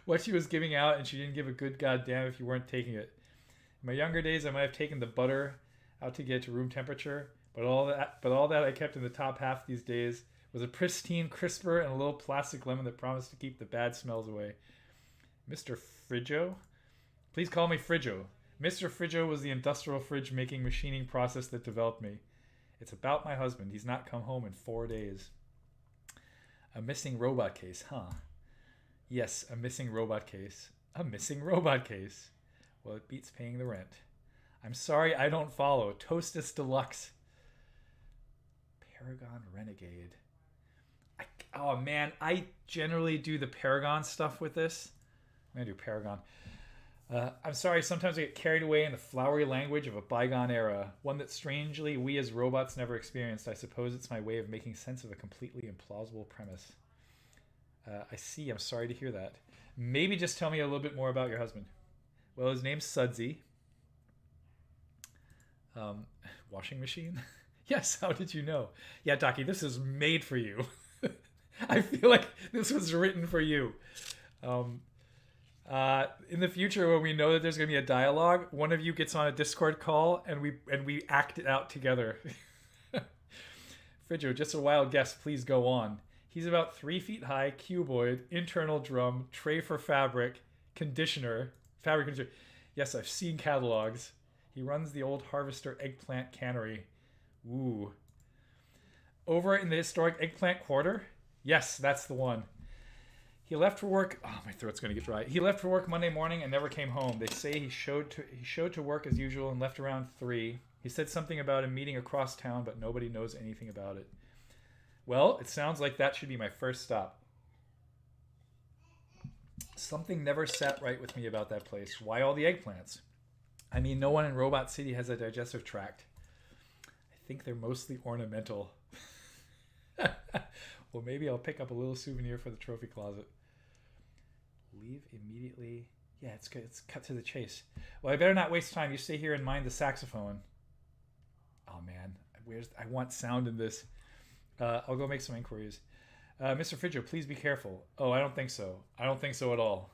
what she was giving out, and she didn't give a good goddamn if you weren't taking it. In my younger days, I might have taken the butter out to get it to room temperature. But all that I kept in the top half these days was a pristine crisper and a little plastic lemon that promised to keep the bad smells away. Mr. Frijo? Please call me Frijo. Mr. Frijo was the industrial fridge making machining process that developed me. It's about my husband. He's not come home in 4 days. A missing robot case, huh? Yes, a missing robot case. A missing robot case. Well, it beats paying the rent. I'm sorry I don't follow. Toastus Deluxe. Paragon Renegade. Oh man, I generally do the Paragon stuff with this. I'm gonna do Paragon. I'm sorry, sometimes I get carried away in the flowery language of a bygone era, one that strangely we as robots never experienced. I suppose it's my way of making sense of a completely implausible premise. I see, I'm sorry to hear that. Maybe just tell me a little bit more about your husband. Well, his name's Sudsy. Washing machine? Yes, how did you know? Yeah, Docky, this is made for you. I feel like this was written for you. In the future, when we know that there's going to be a dialogue, one of you gets on a Discord call and we act it out together. Frijo, just a wild guess. Please go on. He's about 3 feet high, cuboid, internal drum, tray for fabric conditioner. Yes, I've seen catalogs. He runs the old Harvester Eggplant Cannery. Ooh. Over in the historic Eggplant Quarter? Yes, that's the one. He left for work. Oh, my throat's going to get dry. He left for work Monday morning and never came home. They say he showed to work as usual and left around 3. He said something about a meeting across town, but nobody knows anything about it. Well, it sounds like that should be my first stop. Something never sat right with me about that place. Why all the eggplants? I mean, no one in Robot City has a digestive tract. I think they're mostly ornamental. Well, maybe I'll pick up a little souvenir for the trophy closet. Leave immediately. Yeah, it's good. It's cut to the chase. Well, I better not waste time. You stay here and mind the saxophone. Oh, man. I want sound in this. I'll go make some inquiries. Mr. Frijo, please be careful. Oh, I don't think so. I don't think so at all.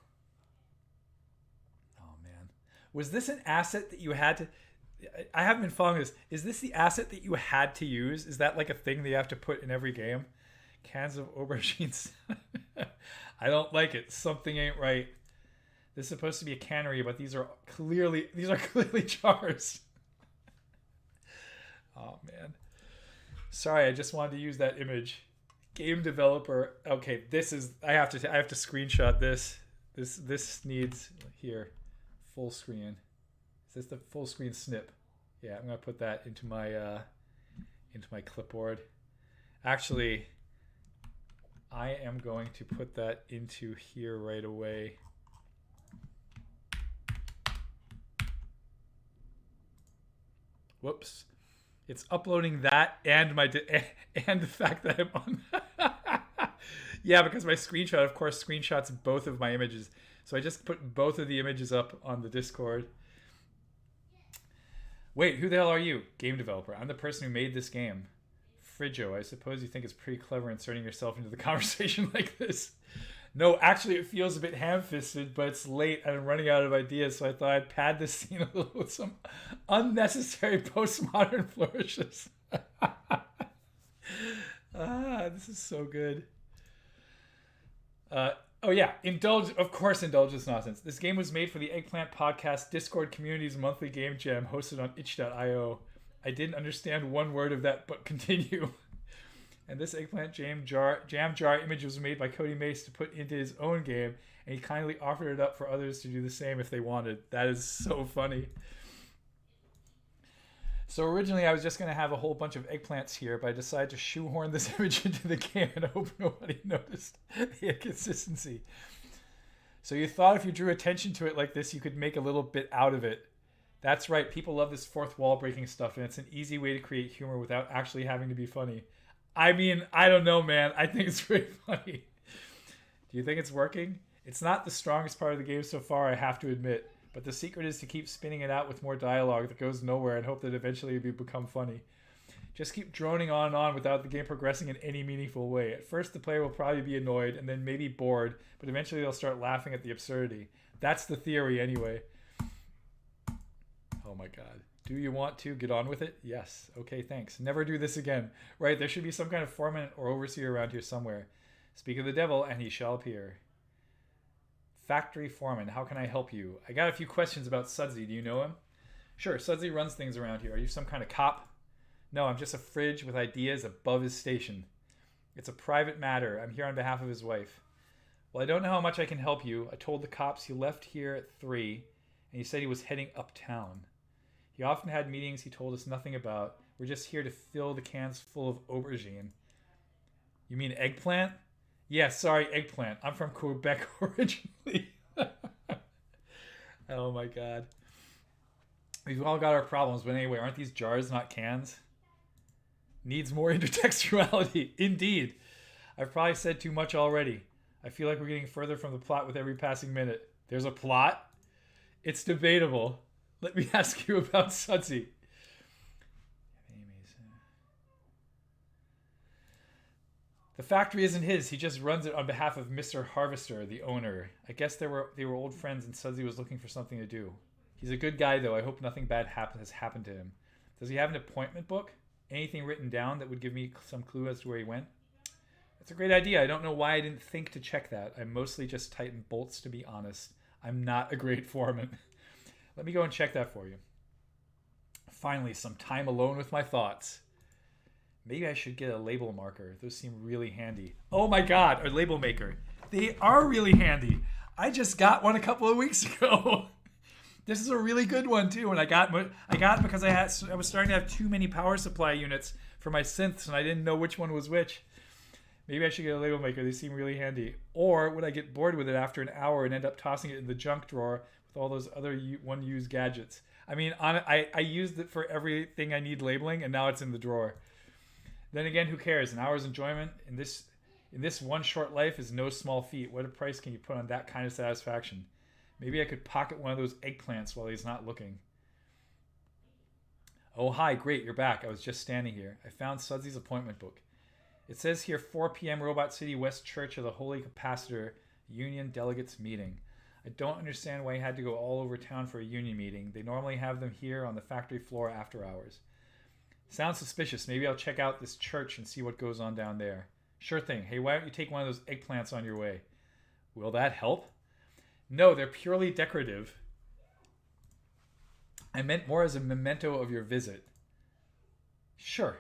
Oh, man. Was this an asset that you had to... I haven't been following this. Is this the asset that you had to use? Is that like a thing that you have to put in every game? Cans of aubergines. I don't like it. Something ain't right. This is supposed to be a cannery, but these are clearly jars. Oh man. Sorry, I just wanted to use that image. Game developer. Okay, this is I have to screenshot this. This needs here full screen. Is this the full screen snip? Yeah, I'm gonna put that into my clipboard. Actually, I am going to put that into here right away. Whoops. It's uploading that and and the fact that I'm on. Yeah, because my screenshot, of course, screenshots both of my images. So I just put both of the images up on the Discord. Wait, who the hell are you? Game developer. I'm the person who made this game. Frijo, I suppose you think it's pretty clever inserting yourself into the conversation like this. No, actually it feels a bit ham-fisted, but it's late and I'm running out of ideas, so I thought I'd pad this scene a little with some unnecessary postmodern flourishes. This is so good. Oh yeah, indulge this nonsense. This game was made for the Eggplant Podcast Discord community's monthly game jam hosted on itch.io. I didn't understand one word of that, but continue. And this Eggplant Jam Jar image was made by Cody Mace to put into his own game, and he kindly offered it up for others to do the same if they wanted. That is so funny. So originally I was just going to have a whole bunch of eggplants here, but I decided to shoehorn this image into the game and hope nobody noticed the inconsistency. So you thought if you drew attention to it like this, you could make a little bit out of it. That's right, people love this fourth wall breaking stuff, and it's an easy way to create humor without actually having to be funny. I mean, I don't know, man. I think it's pretty funny. Do you think it's working? It's not the strongest part of the game so far, I have to admit. But the secret is to keep spinning it out with more dialogue that goes nowhere and hope that eventually it will become funny. Just keep droning on and on without the game progressing in any meaningful way. At first, the player will probably be annoyed and then maybe bored, but eventually they'll start laughing at the absurdity. That's the theory anyway. Oh my god. Do you want to get on with it? Yes. Okay, thanks. Never do this again. Right, there should be some kind of foreman or overseer around here somewhere. Speak of the devil, and he shall appear. Factory foreman, how can I help you? I got a few questions about Sudsy. Do you know him? Sure, Sudsy runs things around here. Are you some kind of cop? No, I'm just a fridge with ideas above his station. It's a private matter. I'm here on behalf of his wife. Well, I don't know how much I can help you. I told the cops he left here at 3, and he said he was heading uptown. He often had meetings he told us nothing about. We're just here to fill the cans full of aubergine. You mean eggplant? Yeah, sorry, eggplant. I'm from Quebec originally. Oh my god. We've all got our problems, but anyway, aren't these jars not cans? Needs more intertextuality. Indeed. I've probably said too much already. I feel like we're getting further from the plot with every passing minute. There's a plot? It's debatable. Let me ask you about Sudsy. The factory isn't his. He just runs it on behalf of Mr. Harvester, the owner. I guess they were old friends and Sudsy was looking for something to do. He's a good guy, though. I hope nothing bad has happened to him. Does he have an appointment book? Anything written down that would give me some clue as to where he went? That's a great idea. I don't know why I didn't think to check that. I mostly just tighten bolts, to be honest. I'm not a great foreman. Let me go and check that for you. Finally, some time alone with my thoughts. Maybe I should get a label marker. Those seem really handy. Oh my god, a label maker. They are really handy. I just got one a couple of weeks ago. This is a really good one too, and I got it because I was starting to have too many power supply units for my synths, and I didn't know which one was which. Maybe I should get a label maker. They seem really handy. Or would I get bored with it after an hour and end up tossing it in the junk drawer with all those other one-use gadgets? I mean, I used it for everything I need labeling, and now it's in the drawer. Then again, who cares? An hour's enjoyment in this one short life is no small feat. What a price can you put on that kind of satisfaction? Maybe I could pocket one of those eggplants while he's not looking. Oh, hi, great, you're back. I was just standing here. I found Sudsy's appointment book. It says here 4 p.m. Robot City West Church of the Holy Capacitor Union Delegates Meeting. I don't understand why he had to go all over town for a union meeting. They normally have them here on the factory floor after hours. Sounds suspicious. Maybe I'll check out this church and see what goes on down there. Sure thing. Hey, why don't you take one of those eggplants on your way? Will that help? No, they're purely decorative. I meant more as a memento of your visit. Sure.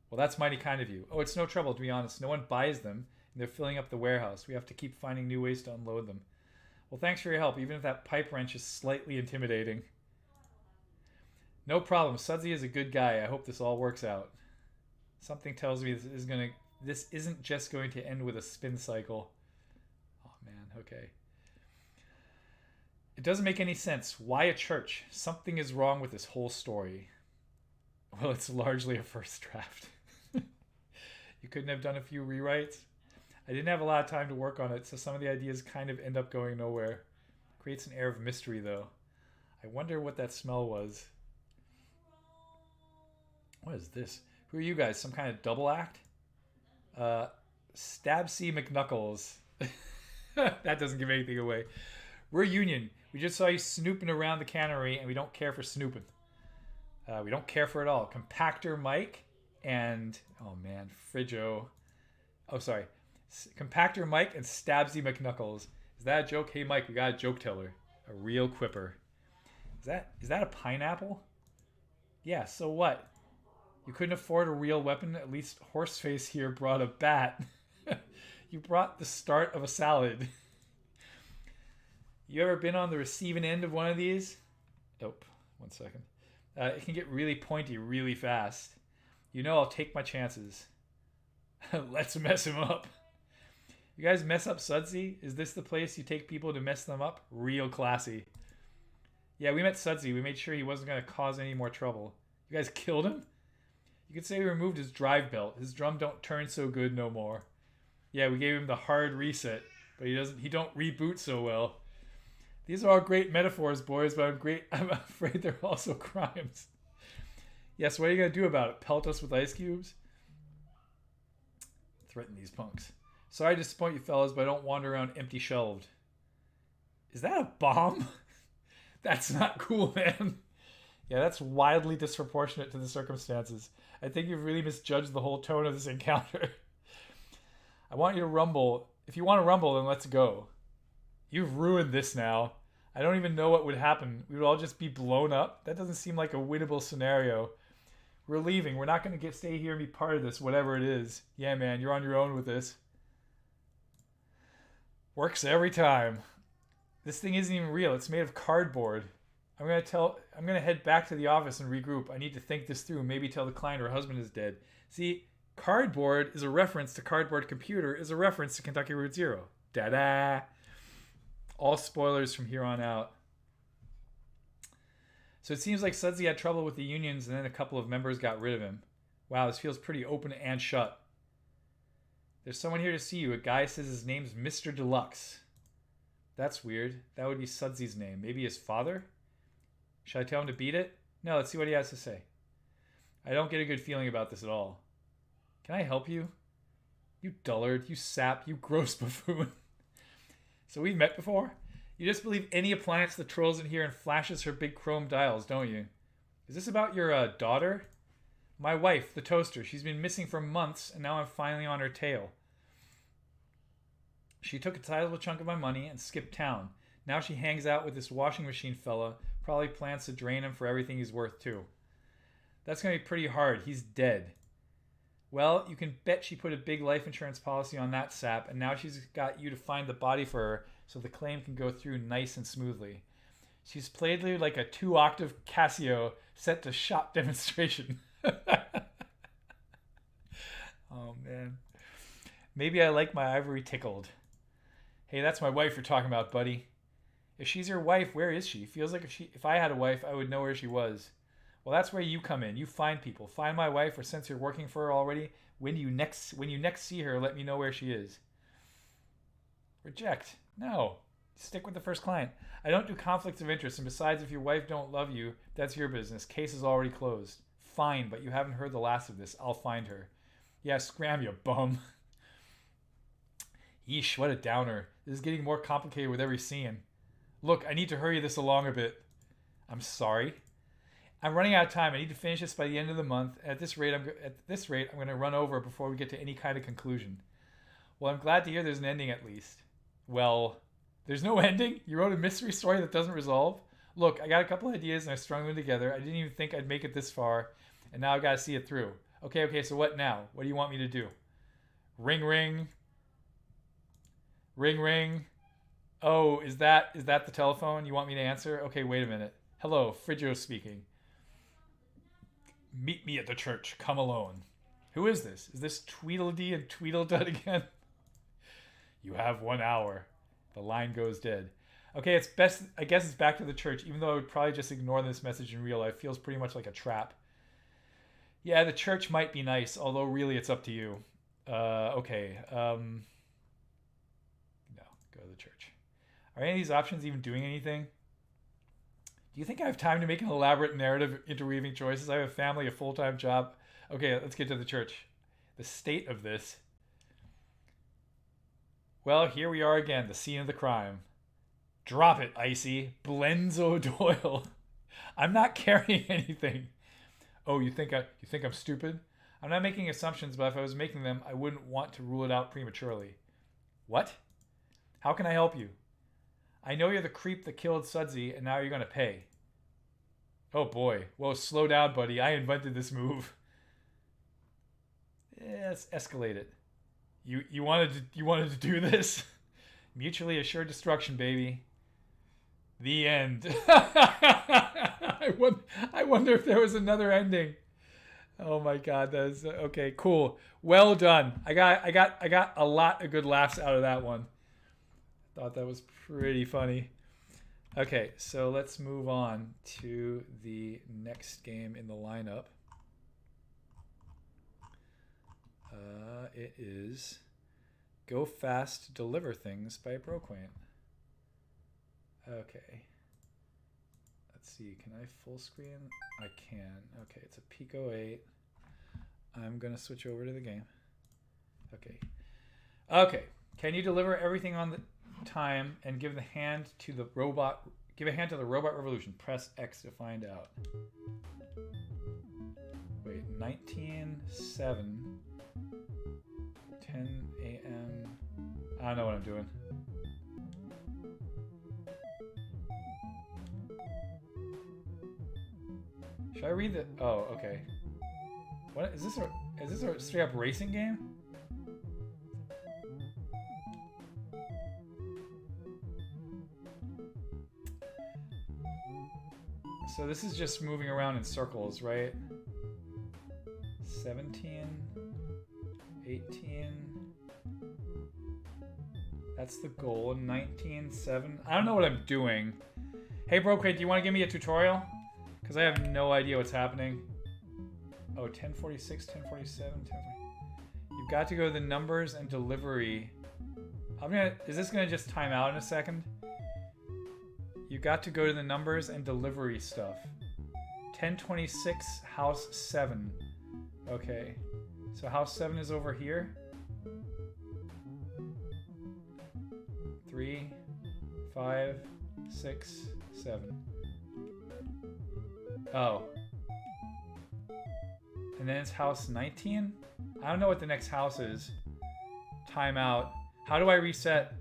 Well, that's mighty kind of you. Oh, it's no trouble, to be honest. No one buys them, and they're filling up the warehouse. We have to keep finding new ways to unload them. Well, thanks for your help, even if that pipe wrench is slightly intimidating. No problem. Sudsy is a good guy. I hope this all works out. Something tells me this isn't just going to end with a spin cycle. Oh man, okay. It doesn't make any sense. Why a church? Something is wrong with this whole story. Well, it's largely a first draft. You couldn't have done a few rewrites? I didn't have a lot of time to work on it, so some of the ideas kind of end up going nowhere. Creates an air of mystery, though. I wonder what that smell was. What is this? Who are you guys? Some kind of double act? Stabsy McKnuckles. That doesn't give anything away. We're Union. We just saw you snooping around the cannery, and we don't care for snooping. We don't care for it all. Compactor Mike and... Oh, man. Frijo. Oh, sorry. Compactor Mike and Stabsy McKnuckles. Is that a joke? Hey, Mike, we got a joke teller. A real quipper. Is that a pineapple? Yeah, so what? You couldn't afford a real weapon? At least Horseface here brought a bat. You brought the start of a salad. You ever been on the receiving end of one of these? Oh, 1 second. It can get really pointy really fast. You know I'll take my chances. Let's mess him up. You guys mess up Sudsy? Is this the place you take people to mess them up? Real classy. Yeah, we met Sudsy. We made sure he wasn't going to cause any more trouble. You guys killed him? You could say we removed his drive belt. His drum don't turn so good no more. Yeah, we gave him the hard reset, but he don't reboot so well. These are all great metaphors, boys, but I'm afraid they're also crimes. Yes, what are you going to do about it? Pelt us with ice cubes? Threaten these punks. Sorry to disappoint you fellas, but I don't wander around empty-shelved. Is that a bomb? That's not cool, man. Yeah, that's wildly disproportionate to the circumstances. I think you've really misjudged the whole tone of this encounter. I want you to rumble. If you want to rumble, then let's go. You've ruined this now. I don't even know what would happen. We would all just be blown up. That doesn't seem like a winnable scenario. We're leaving. We're not going to stay here and be part of this, whatever it is. Yeah, man, you're on your own with this. Works every time. This thing isn't even real. It's made of cardboard. I'm gonna head back to the office and regroup. I need to think this through. Maybe tell the client her husband is dead. See, cardboard is a reference to cardboard computer is a reference to Kentucky Route Zero. Da-da! All spoilers from here on out. So it seems like Sudsy had trouble with the unions and then a couple of members got rid of him. Wow, this feels pretty open and shut. There's someone here to see you. A guy says his name's Mr. Deluxe. That's weird. That would be Sudsy's name. Maybe his father? Should I tell him to beat it? No, let's see what he has to say. I don't get a good feeling about this at all. Can I help you? You dullard, you sap, you gross buffoon. So we've met before? You just believe any appliance that trolls in here and flashes her big chrome dials, don't you? Is this about your daughter? My wife, the toaster. She's been missing for months, and now I'm finally on her tail. She took a sizable chunk of my money and skipped town. Now she hangs out with this washing machine fella. Probably plans to drain him for everything he's worth, too. That's going to be pretty hard. He's dead. Well, you can bet she put a big life insurance policy on that sap, and now she's got you to find the body for her so the claim can go through nice and smoothly. She's played you like a 2-octave Casio set to shop demonstration. Oh, man. Maybe I like my ivory tickled. Hey, that's my wife you're talking about, buddy. If she's your wife, where is she? Feels like if I had a wife, I would know where she was. Well, that's where you come in. You find people. Find my wife, or since you're working for her already, when you next see her, let me know where she is. Reject. No. Stick with the first client. I don't do conflicts of interest, and besides, if your wife don't love you, that's your business. Case is already closed. Fine, but you haven't heard the last of this. I'll find her. Yeah, scram, you bum. Yeesh, what a downer. This is getting more complicated with every scene. Look, I need to hurry this along a bit. I'm sorry. I'm running out of time. I need to finish this by the end of the month. At this rate, I'm going to run over before we get to any kind of conclusion. Well, I'm glad to hear there's an ending at least. Well, There's no ending? You wrote a mystery story that doesn't resolve? Look, I got a couple ideas and I strung them together. I didn't even think I'd make it this far, and now I gotta see it through. Okay, so what now? What do you want me to do? Ring, ring. Ring, ring. Oh, is that the telephone you want me to answer? Okay, wait a minute. Hello, Friggio speaking. Meet me at the church. Come alone. Who is this? Is this Tweedledee and Tweedledud again? You have 1 hour. The line goes dead. Okay, it's best. I guess it's back to the church, even though I would probably just ignore this message in real life. Feels pretty much like a trap. Yeah, the church might be nice, although really it's up to you. Okay. No, go to the church. Are any of these options even doing anything? Do you think I have time to make an elaborate narrative interweaving choices? I have a family, a full-time job. Okay, let's get to the church. The state of this. Well, here we are again, the scene of the crime. Drop it, Icy. Blenzo Doyle. I'm not carrying anything. Oh, you think I'm stupid? I'm not making assumptions, but if I was making them, I wouldn't want to rule it out prematurely. What? How can I help you? I know you're the creep that killed Sudsy, and now you're going to pay. Oh boy. Whoa, slow down, buddy. I invented this move. Let's escalate it. You wanted to do this? Mutually assured destruction, baby. The end. I wonder if there was another ending. Oh my god, that's okay, cool. Well done. I got a lot of good laughs out of that one. Thought that was pretty funny. Okay, so let's move on to the next game in the lineup. It is Go Fast, Deliver Things by Broquaint. Okay. Let's see, can I full screen? I can. Okay, it's a Pico 8. I'm going to switch over to the game. Okay. Okay. Can you deliver everything on the time and give a hand to the robot revolution? Press X to find out. Wait, 19:07. 10 a.m. I don't know what I'm doing. Should I read the... Oh, okay. What is this? Is this a straight up racing game? So this is just moving around in circles, right? 17, 18. That's the goal. 19:7. I don't know what I'm doing. Hey, Broquaint, do you want to give me a tutorial? Because I have no idea what's happening. Oh, 10:46, 10:47, 10:40. You've got to go to the numbers and delivery. Is this gonna just time out in a second? You got to go to the numbers and delivery stuff. 10:26, house 7. Okay. So house 7 is over here. 3, 5, 6, 7. Oh. And then it's house 19? I don't know what the next house is. Timeout. How do I reset?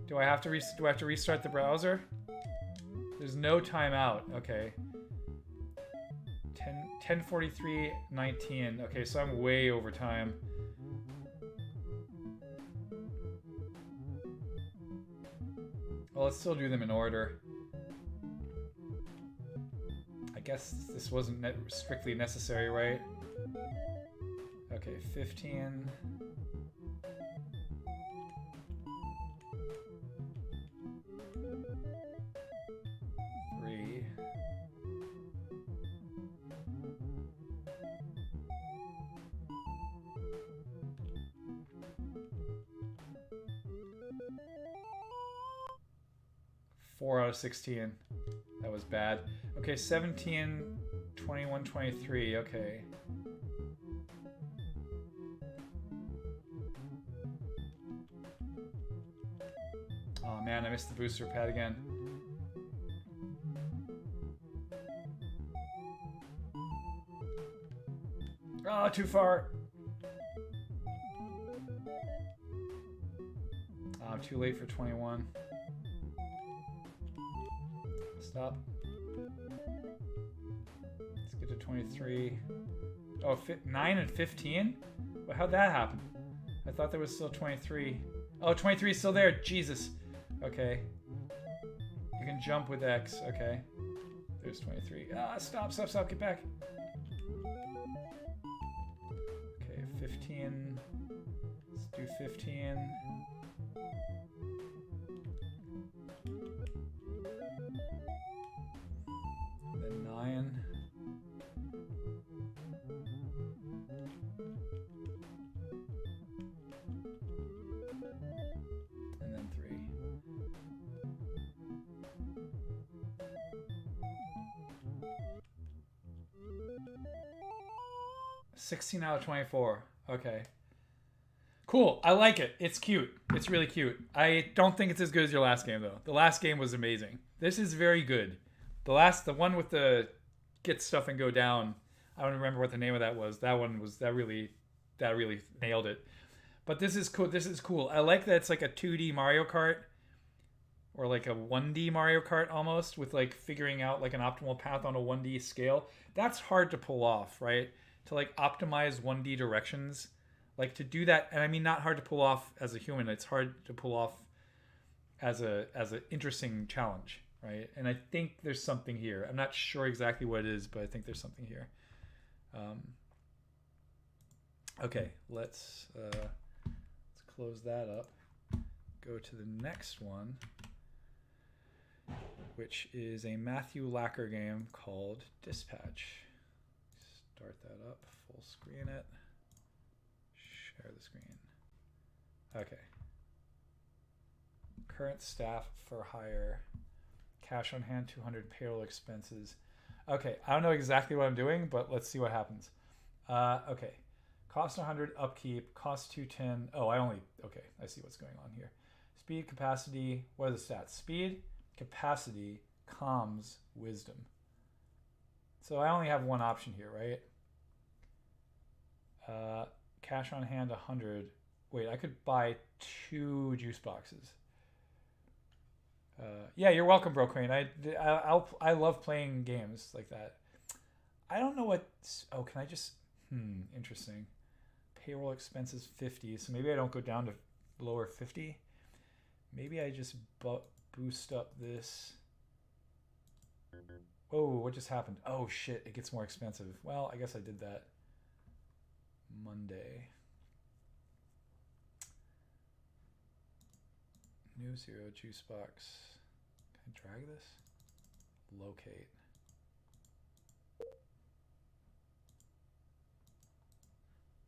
Do I have to restart the browser? There's no timeout. Okay. 10:43:19. Okay, so I'm way over time. Well, let's still do them in order. I guess this wasn't strictly necessary, right? Okay, 15. 3. 4 out of 16. That was bad. Okay, 17, 21, 23. Okay. Oh man, I missed the booster pad again. Oh, too far. Too late for 21. Stop. Let's get to 23. Oh, 9 and 15? Well, how'd that happen? I thought there was still 23. Oh, 23 is still there. Jesus. Okay. You can jump with X. Okay. There's 23. Ah, stop, stop, stop. Get back. Okay, 15. Let's do 15. Then 9. And then 3. 16 out of 24. Okay. Cool. I like it. It's cute. It's really cute. I don't think it's as good as your last game, though. The last game was amazing. This is very good. The one with the get stuff and go down, I don't remember what the name of that was. That really nailed it. But this is cool. This is cool. I like that it's like a 2D Mario Kart or like a 1D Mario Kart almost, with like figuring out like an optimal path on a 1D scale. That's hard to pull off, right? To like optimize 1D directions, like to do that, and I mean not hard to pull off as a human. It's hard to pull off as an interesting challenge, right? And I think there's something here. I'm not sure exactly what it is, but I think there's something here. Okay, let's close that up. Go to the next one, which is a Matthew Lacker game called Dispatch. Start that up, full screen it, share the screen. Okay. Current staff for hire, cash on hand 200, payroll expenses. Okay, I don't know exactly what I'm doing, but let's see what happens. Okay, cost 100, upkeep, cost 210. Oh, okay, I see what's going on here. Speed, capacity, what are the stats? Speed, capacity, comms, wisdom. So I only have one option here, right? Cash on hand 100. Wait, I could buy 2 juice boxes. Yeah, you're welcome, Bro Crane. I love playing games like that. I don't know what. Oh, can I just? Interesting. Payroll expenses 50. So maybe I don't go down to lower 50. Maybe I just boost up this. Oh, what just happened? Oh shit! It gets more expensive. Well, I guess I did that. Monday. New 0 juice box. Can I drag this? Locate.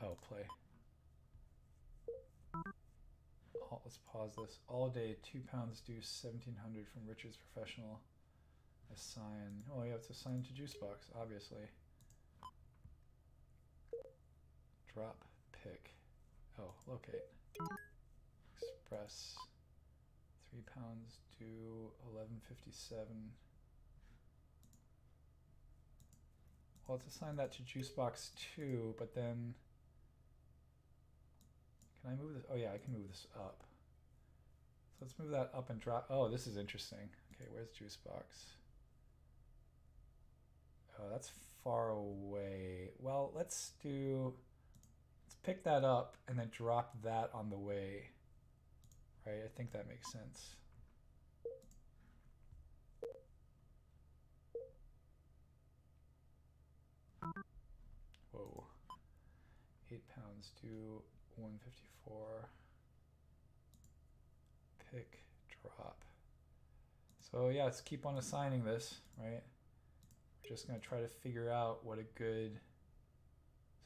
Oh, play. Let's pause this. All day, £2 due, 1,700 from Richard's Professional. Assign. Oh, yeah, it's assigned to juice box, obviously. Drop, pick. Oh, locate. Express. £3 due, 11.57. Well, let's assign that to juice box 2, but then can I move this? Oh yeah, I can move this up. So let's move that up and drop. Oh, this is interesting. Okay, where's juice box? Oh, that's far away. Well, let's pick that up and then drop that on the way. Right, I think that makes sense. Whoa. £8 due, 154. Pick, drop. So yeah, let's keep on assigning this, right? We're just gonna try to figure out what a good,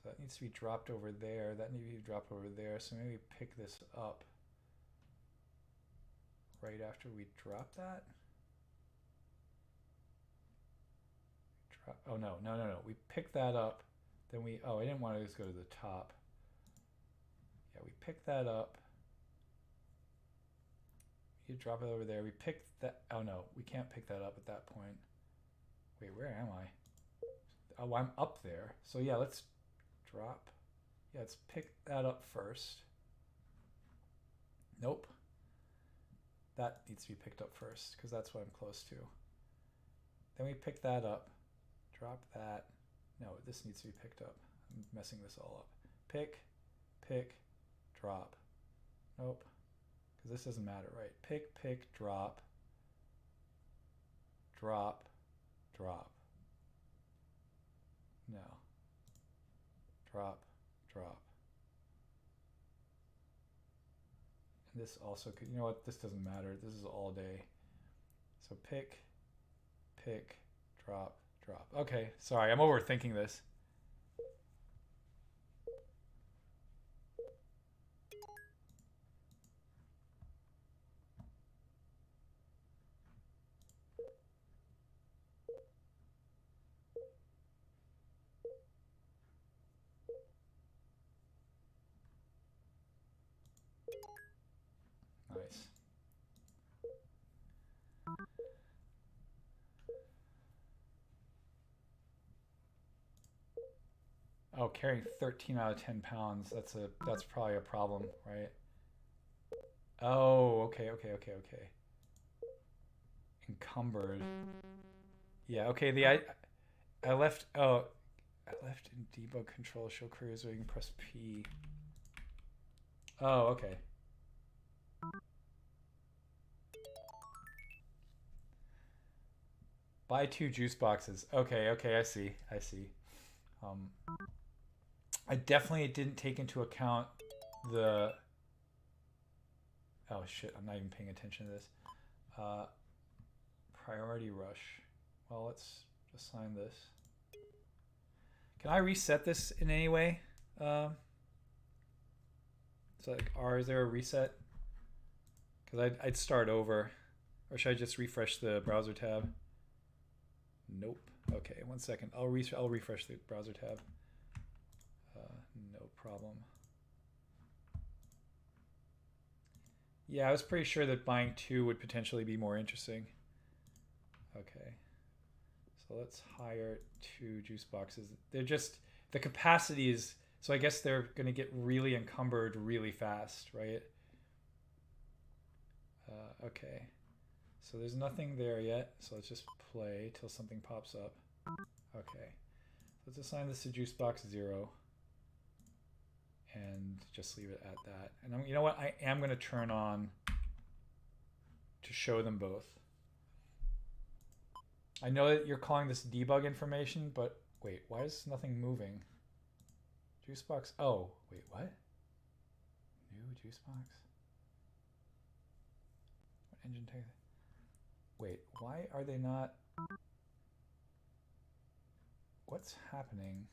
so that needs to be dropped over there. That needs to be dropped over there. So maybe pick this up right after we drop that. Oh no. We pick that up. Then I didn't want to just go to the top. Yeah, we pick that up. You drop it over there. We pick that. Oh no, we can't pick that up at that point. Wait, where am I? Oh, I'm up there. So yeah, let's drop. Yeah, let's pick that up first. Nope. that needs to be picked up first because that's what I'm close to. Then we pick that up, drop that. No, this needs to be picked up. I'm messing this all up. Pick, drop. Nope, because this doesn't matter, right? Pick, drop, drop. No. Drop. And this also could, you know what, this doesn't matter. This is all day. So pick, drop. Okay, sorry, I'm overthinking this. Nice. Oh, carrying 13 out of 10 pounds. That's probably a problem, right? Oh, okay. Encumbered. Yeah, okay, I left in debug control, show careers where you can press P. Oh, okay. Buy 2 juice boxes. Okay, I see. I definitely didn't take into account the... Oh shit, I'm not even paying attention to this. Priority rush. Well, let's assign this. Can I reset this in any way? So like, is there a reset? Because I'd start over. Or should I just refresh the browser tab? Nope. Okay, 1 second. I'll refresh the browser tab. No problem. Yeah, I was pretty sure that buying 2 would potentially be more interesting. Okay. So let's hire 2 juice boxes. They're just, the capacity is, so I guess they're going to get really encumbered really fast, right? Okay. So there's nothing there yet. So let's just play till something pops up. Okay. Let's assign this to juice box 0. And just leave it at that. And you know what? I am going to turn on to show them both. I know that you're calling this debug information, but wait, why is nothing moving? Juice box. Oh, wait, what? New juice box? What engine tag? Wait, why are they not? What's happening?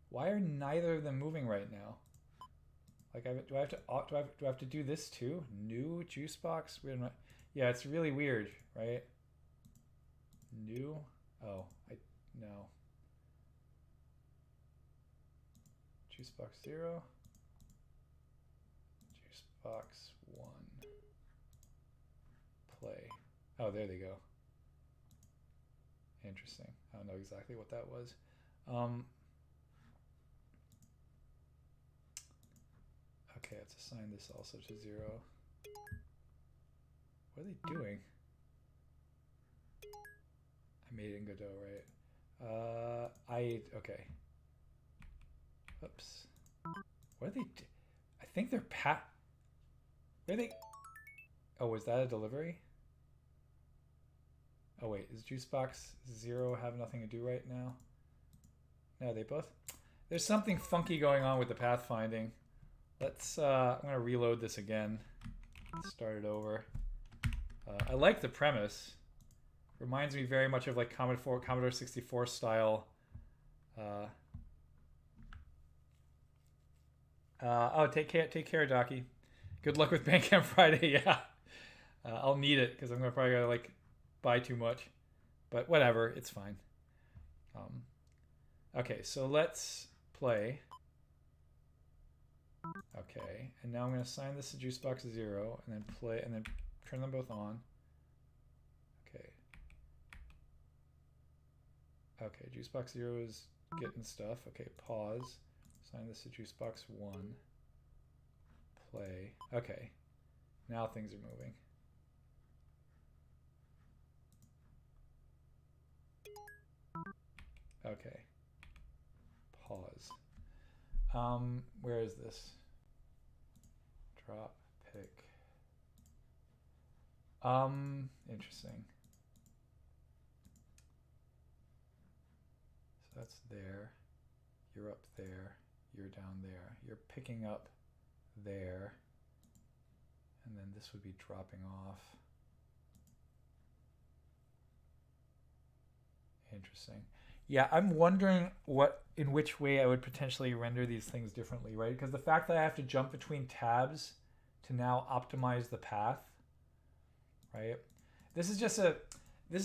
Why are neither of them moving right now? Like, do I have to do this too? New juice box? Yeah, it's really weird, right? New. Oh, no. Juice box 0. Juice box 1. Play. Oh, there they go. Interesting. I don't know exactly what that was. Okay, let's assign this also to 0. What are they doing? I made it in Godot, right? Okay. Oops. What are they do? I think they're where are they? Oh, was that a delivery? Oh wait, is Juicebox 0 have nothing to do right now? No, they both. There's something funky going on with the pathfinding. Let's, I'm gonna reload this again. Start it over. I like the premise. Reminds me very much of like Commodore 64 style. Oh, take care, Docky. Good luck with Bandcamp Friday. Yeah, I'll need it because I'm gonna probably gotta like buy too much, but whatever, it's fine. Okay, so let's play. Okay, and now I'm going to assign this to juicebox 0 and then play and then turn them both on. Okay. Okay, juicebox 0 is getting stuff. Okay, pause. Assign this to juicebox 1. Play. Okay. Now things are moving. Okay. Pause. Where is this? Drop, pick. Interesting. So that's there. You're up there. You're down there. You're picking up there. And then this would be dropping off. Interesting. Yeah, I'm wondering in which way I would potentially render these things differently, right? Because the fact that I have to jump between tabs to now optimize the path, right? This is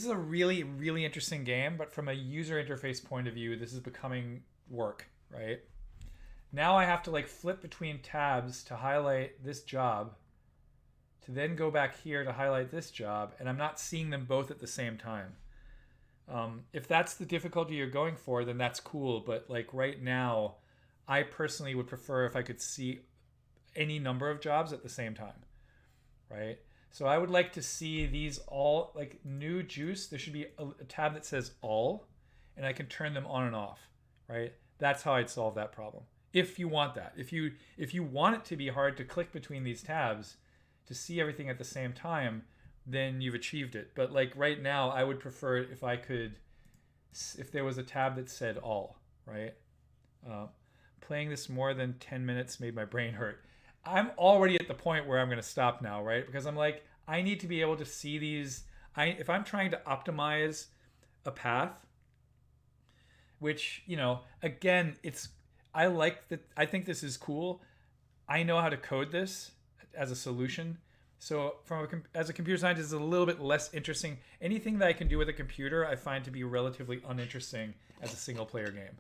a really, really interesting game, but from a user interface point of view, this is becoming work, right? Now I have to like flip between tabs to highlight this job, to then go back here to highlight this job, and I'm not seeing them both at the same time. If that's the difficulty you're going for, then that's cool. But like right now, I personally would prefer if I could see any number of jobs at the same time, right? So I would like to see these all, like new juice, there should be a tab that says all, and I can turn them on and off, right? That's how I'd solve that problem. If you want that. If you want it to be hard to click between these tabs to see everything at the same time, then you've achieved it. But like right now, I would prefer it if there was a tab that said all, right? Playing this more than 10 minutes made my brain hurt. I'm already at the point where I'm going to stop now, right? Because I'm like, I need to be able to see these. If I'm trying to optimize a path, which, again, I think this is cool. I know how to code this as a solution. So as a computer scientist, it's a little bit less interesting. Anything that I can do with a computer, I find to be relatively uninteresting as a single player game,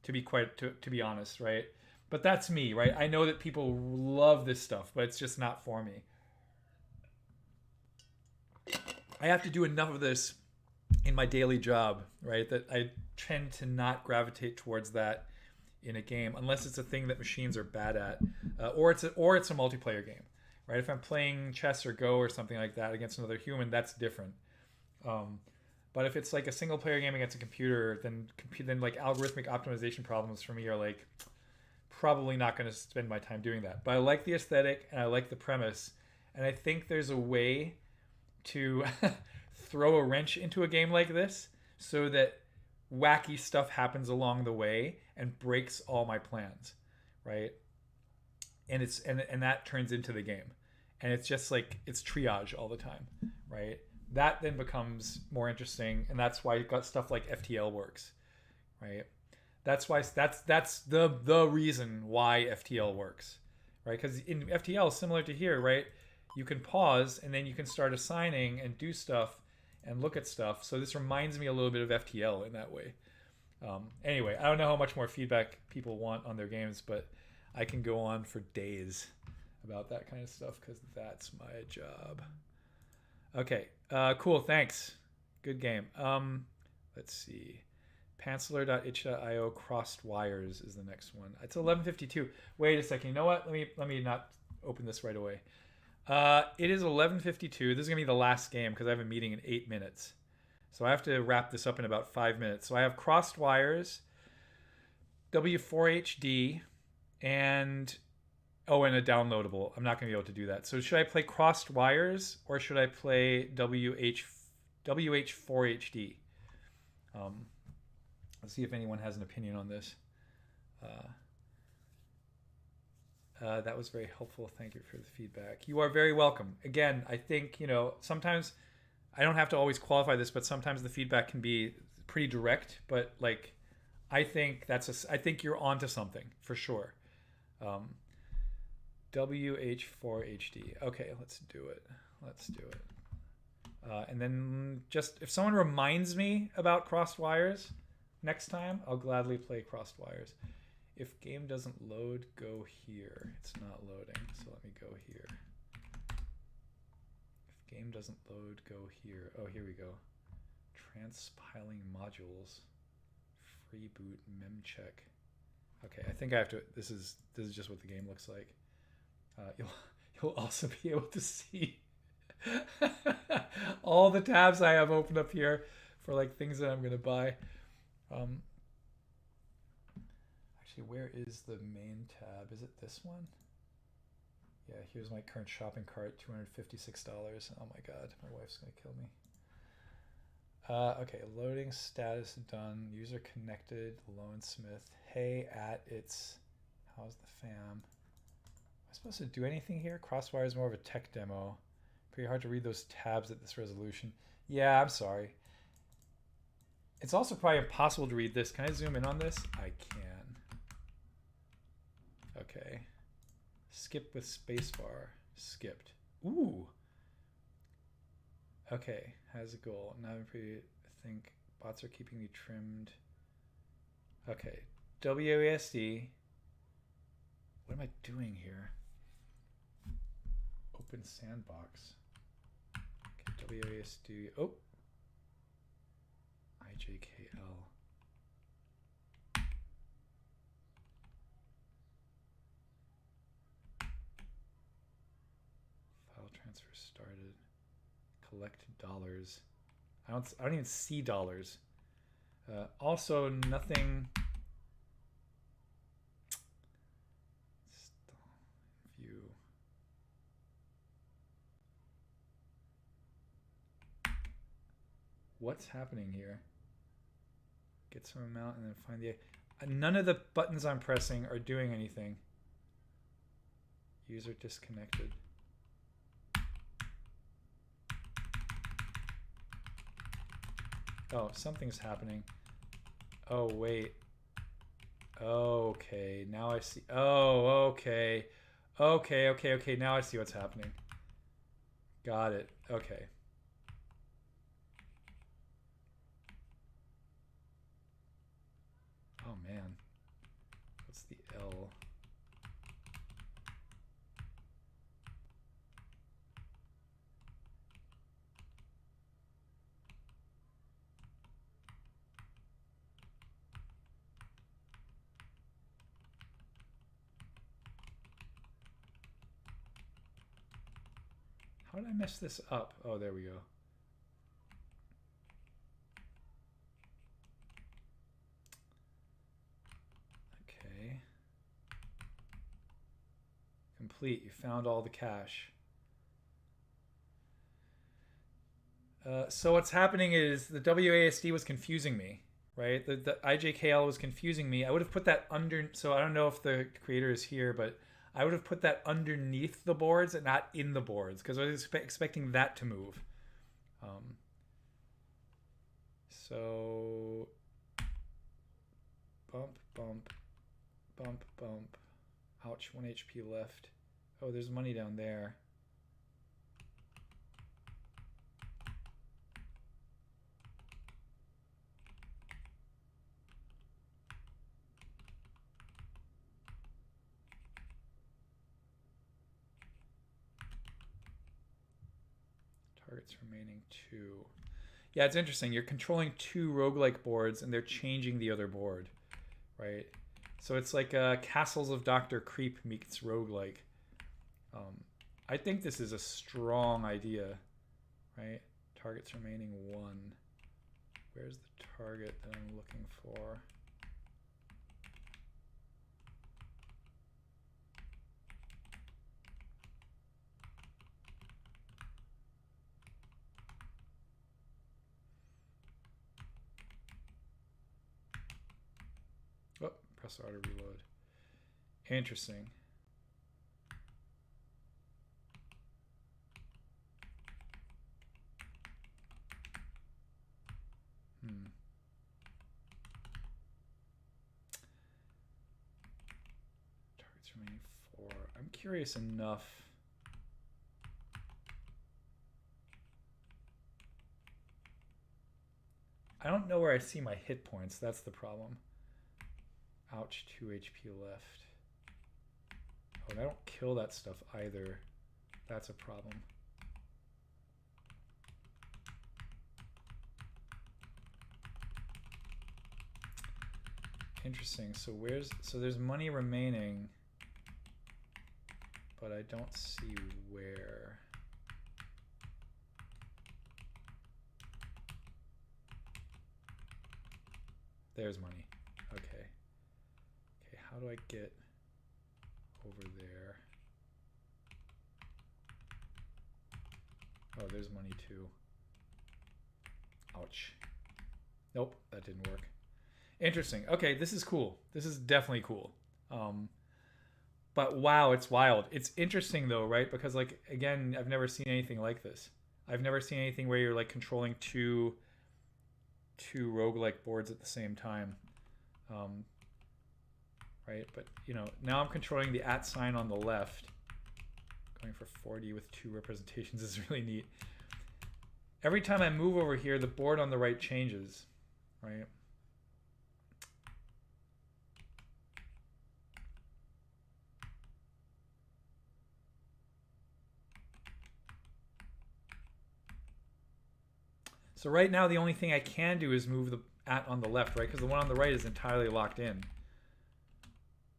to be honest, right? But that's me, right? I know that people love this stuff, but it's just not for me. I have to do enough of this in my daily job, right? That I tend to not gravitate towards that in a game unless it's a thing that machines are bad at, or it's a multiplayer game. Right? If I'm playing chess or Go or something like that against another human, that's different. But if it's like a single player game against a computer, then like algorithmic optimization problems for me are like probably not going to spend my time doing that. But I like the aesthetic and I like the premise, and I think there's a way to throw a wrench into a game like this so that wacky stuff happens along the way and breaks all my plans, right? And that turns into the game, and it's just like it's triage all the time, right? That then becomes more interesting, and that's why you've got stuff like FTL works, right? That's why that's the reason why FTL works, right? Because in FTL, similar to here, right, you can pause and then you can start assigning and do stuff and look at stuff. So this reminds me a little bit of FTL in that way. Anyway, I don't know how much more feedback people want on their games, but I can go on for days about that kind of stuff because that's my job. Okay, cool, thanks. Good game. Let's see. Pantler.itch.io crossed wires is the next one. It's 11:52. Wait a second. You know what? Let me not open this right away. It is 11:52. This is gonna be the last game because I have a meeting in 8 minutes. So I have to wrap this up in about 5 minutes. So I have crossed wires, W4HD, and a downloadable. I'm not going to be able to do that. So should I play crossed wires or should I play WH4HD? Let's see if anyone has an opinion on this. That was very helpful. Thank you for the feedback. You are very welcome. Again, I think, sometimes I don't have to always qualify this, but sometimes the feedback can be pretty direct, but like, I think I think you're onto something for sure. WH4HD. Okay, let's do it. And then just if someone reminds me about crossed wires next time, I'll gladly play crossed wires. If game doesn't load, go here. It's not loading, so let me go here. If game doesn't load, go here. Oh, here we go. Transpiling modules. Free boot memcheck. Okay, I think I have to. This is just what the game looks like. You'll also be able to see all the tabs I have opened up here for like things that I'm gonna buy. Actually, where is the main tab? Is it this one? Yeah, here's my current shopping cart, $256. Oh my god, my wife's gonna kill me. Okay, loading status done. User connected. Lonesmith. Hey, it's. How's the fam? Am I supposed to do anything here? Crosswire is more of a tech demo. Pretty hard to read those tabs at this resolution. Yeah, I'm sorry. It's also probably impossible to read this. Can I zoom in on this? I can. Okay. Skip with spacebar. Skipped. Ooh. Okay, has a goal. Now I'm pretty. I think bots are keeping me trimmed. Okay, WASD. What am I doing here? Open sandbox. Okay, WASD. Oh. IJKL. File transfer started. Collect dollars. I don't even see dollars. Also, nothing. View. What's happening here? Get some amount and then find the. None of the buttons I'm pressing are doing anything. User disconnected. Oh, something's happening. Oh, wait. Okay, now I see. Oh, okay. Okay. Now I see what's happening. Got it. Okay. Oh, man. What's the L? How did I mess this up? Oh, there we go. Okay. Complete. You found all the cache. So what's happening is the WASD was confusing me, right? The IJKL was confusing me. I would have put that under. So I don't know if the creator is here, but I would have put that underneath the boards and not in the boards because I was expecting that to move. So bump. Ouch, 1 HP left. Oh, there's money down there. Targets remaining 2. Yeah, it's interesting. You're controlling 2 roguelike boards and they're changing the other board, right? So it's like Castles of Dr. Creep meets roguelike. I think this is a strong idea, right? Targets remaining 1. Where's the target that I'm looking for? Oh, press R to reload. Interesting. Targets remaining 4. I'm curious enough. I don't know where I see my hit points. That's the problem. Ouch, 2 HP left. Oh, and I don't kill that stuff either. That's a problem. Interesting. So there's money remaining, but I don't see where. There's money. Okay. Okay, how do I get over there? Oh, there's money too. Ouch. Nope, that didn't work. Interesting. Okay, this is cool. This is definitely cool. But wow, it's wild. It's interesting though, right? Because like, again, I've never seen anything like this. I've never seen anything where you're like controlling two roguelike boards at the same time. Right? But, you know, now I'm controlling the @ sign on the left. Going for 40 with 2 representations is really neat. Every time I move over here, the board on the right changes, right? So right now, the only thing I can do is move the @ on the left, right? Because the one on the right is entirely locked in.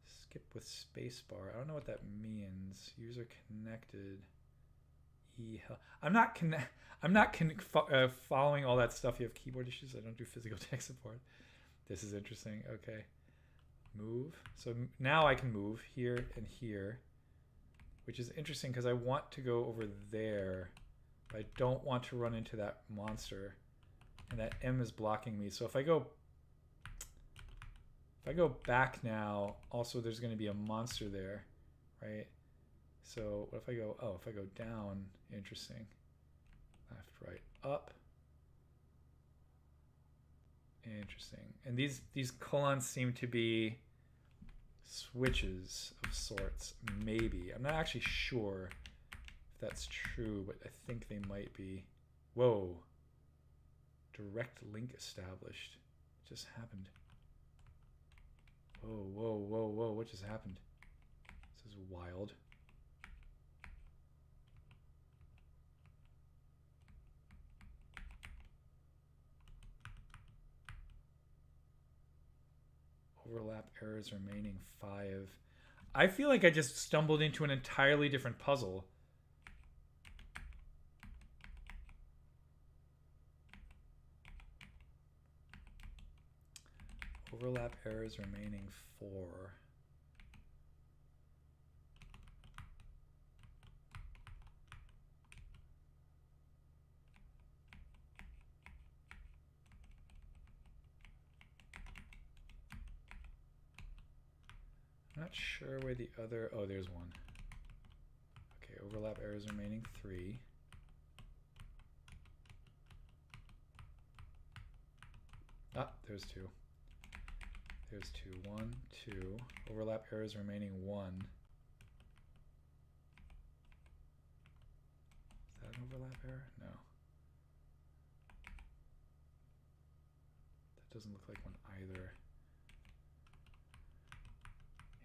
Skip with spacebar. I don't know what that means. User connected. I'm not following all that stuff. You have keyboard issues. I don't do physical tech support. This is interesting. Okay. Move. So now I can move here and here, which is interesting because I want to go over there. I don't want to run into that monster, and that M is blocking me. So if I go back now, also there's going to be a monster there, right? So what if I go, if I go down, interesting. Left, right, up. Interesting. And these colons seem to be switches of sorts, maybe. I'm not actually sure that's true, but I think they might be. Whoa. Direct link established. What just happened? Whoa, whoa, whoa, whoa. What just happened? This is wild. Overlap errors remaining 5. I feel like I just stumbled into an entirely different puzzle. Overlap errors remaining 4. I'm not sure where the other, oh, there's one. Okay, overlap errors remaining 3. Ah, there's 2. There's 2. 1, 2. Overlap errors remaining 1. Is that an overlap error? No. That doesn't look like one either.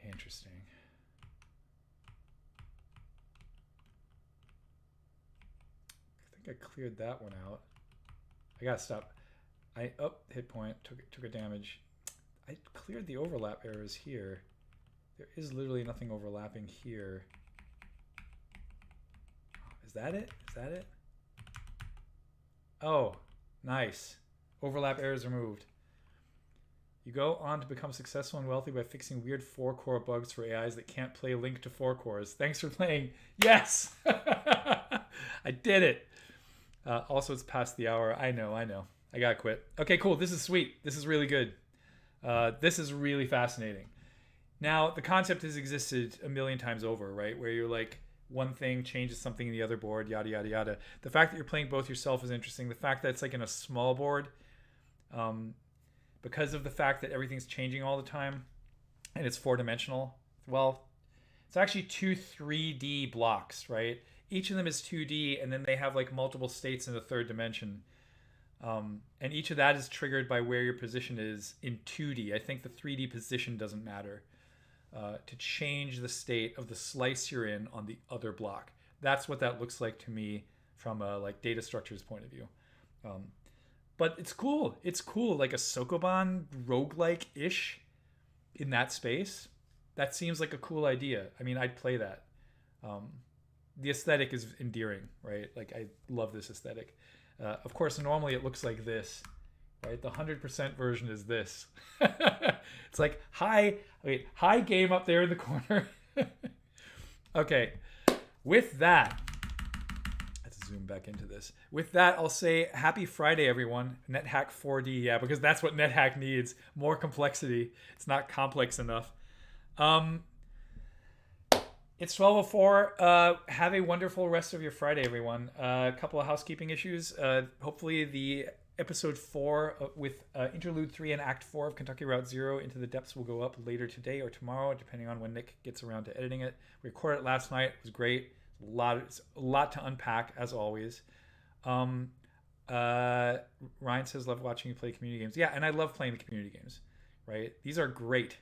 Interesting. I think I cleared that one out. I gotta stop. Hit point, took a damage. I cleared the overlap errors here. There is literally nothing overlapping here. Is that it? Is that it? Oh, nice. Overlap errors removed. You go on to become successful and wealthy by fixing weird 4-core bugs for AIs that can't play Link to 4 cores. Thanks for playing. Yes! I did it. Also, it's past the hour. I know. I gotta quit. Okay, cool. This is sweet. This is really good. This is really fascinating. Now, the concept has existed a million times over, right? Where you're like, one thing changes something in the other board, yada, yada, yada. The fact that you're playing both yourself is interesting. The fact that it's like in a small board, because of the fact that everything's changing all the time and it's 4-dimensional, well, it's actually 2 3D blocks, right? Each of them is 2D, and then they have like multiple states in the 3rd dimension. And each of that is triggered by where your position is in 2D. I think the 3D position doesn't matter. To change the state of the slice you're in on the other block. That's what that looks like to me from a like data structures point of view. But it's cool. It's cool, like a Sokoban roguelike-ish in that space. That seems like a cool idea. I mean, I'd play that. The aesthetic is endearing, right? Like, I love this aesthetic. Of course, normally it looks like this, right? The 100% version is this. It's like high game up there in the corner. Okay, with that, let's zoom back into this. With that, I'll say happy Friday, everyone. NetHack 4D, yeah, because that's what NetHack needs. More complexity. It's not complex enough. It's 12:04. Have a wonderful rest of your Friday, everyone. A couple of housekeeping issues. Hopefully the episode 4 with interlude 3 and act 4 of Kentucky Route Zero Into the Depths will go up later today or tomorrow, depending on when Nick gets around to editing it. We recorded it last night. It was great. It's a lot to unpack, as always. Ryan says, love watching you play community games. Yeah, and I love playing the community games, right? These are great.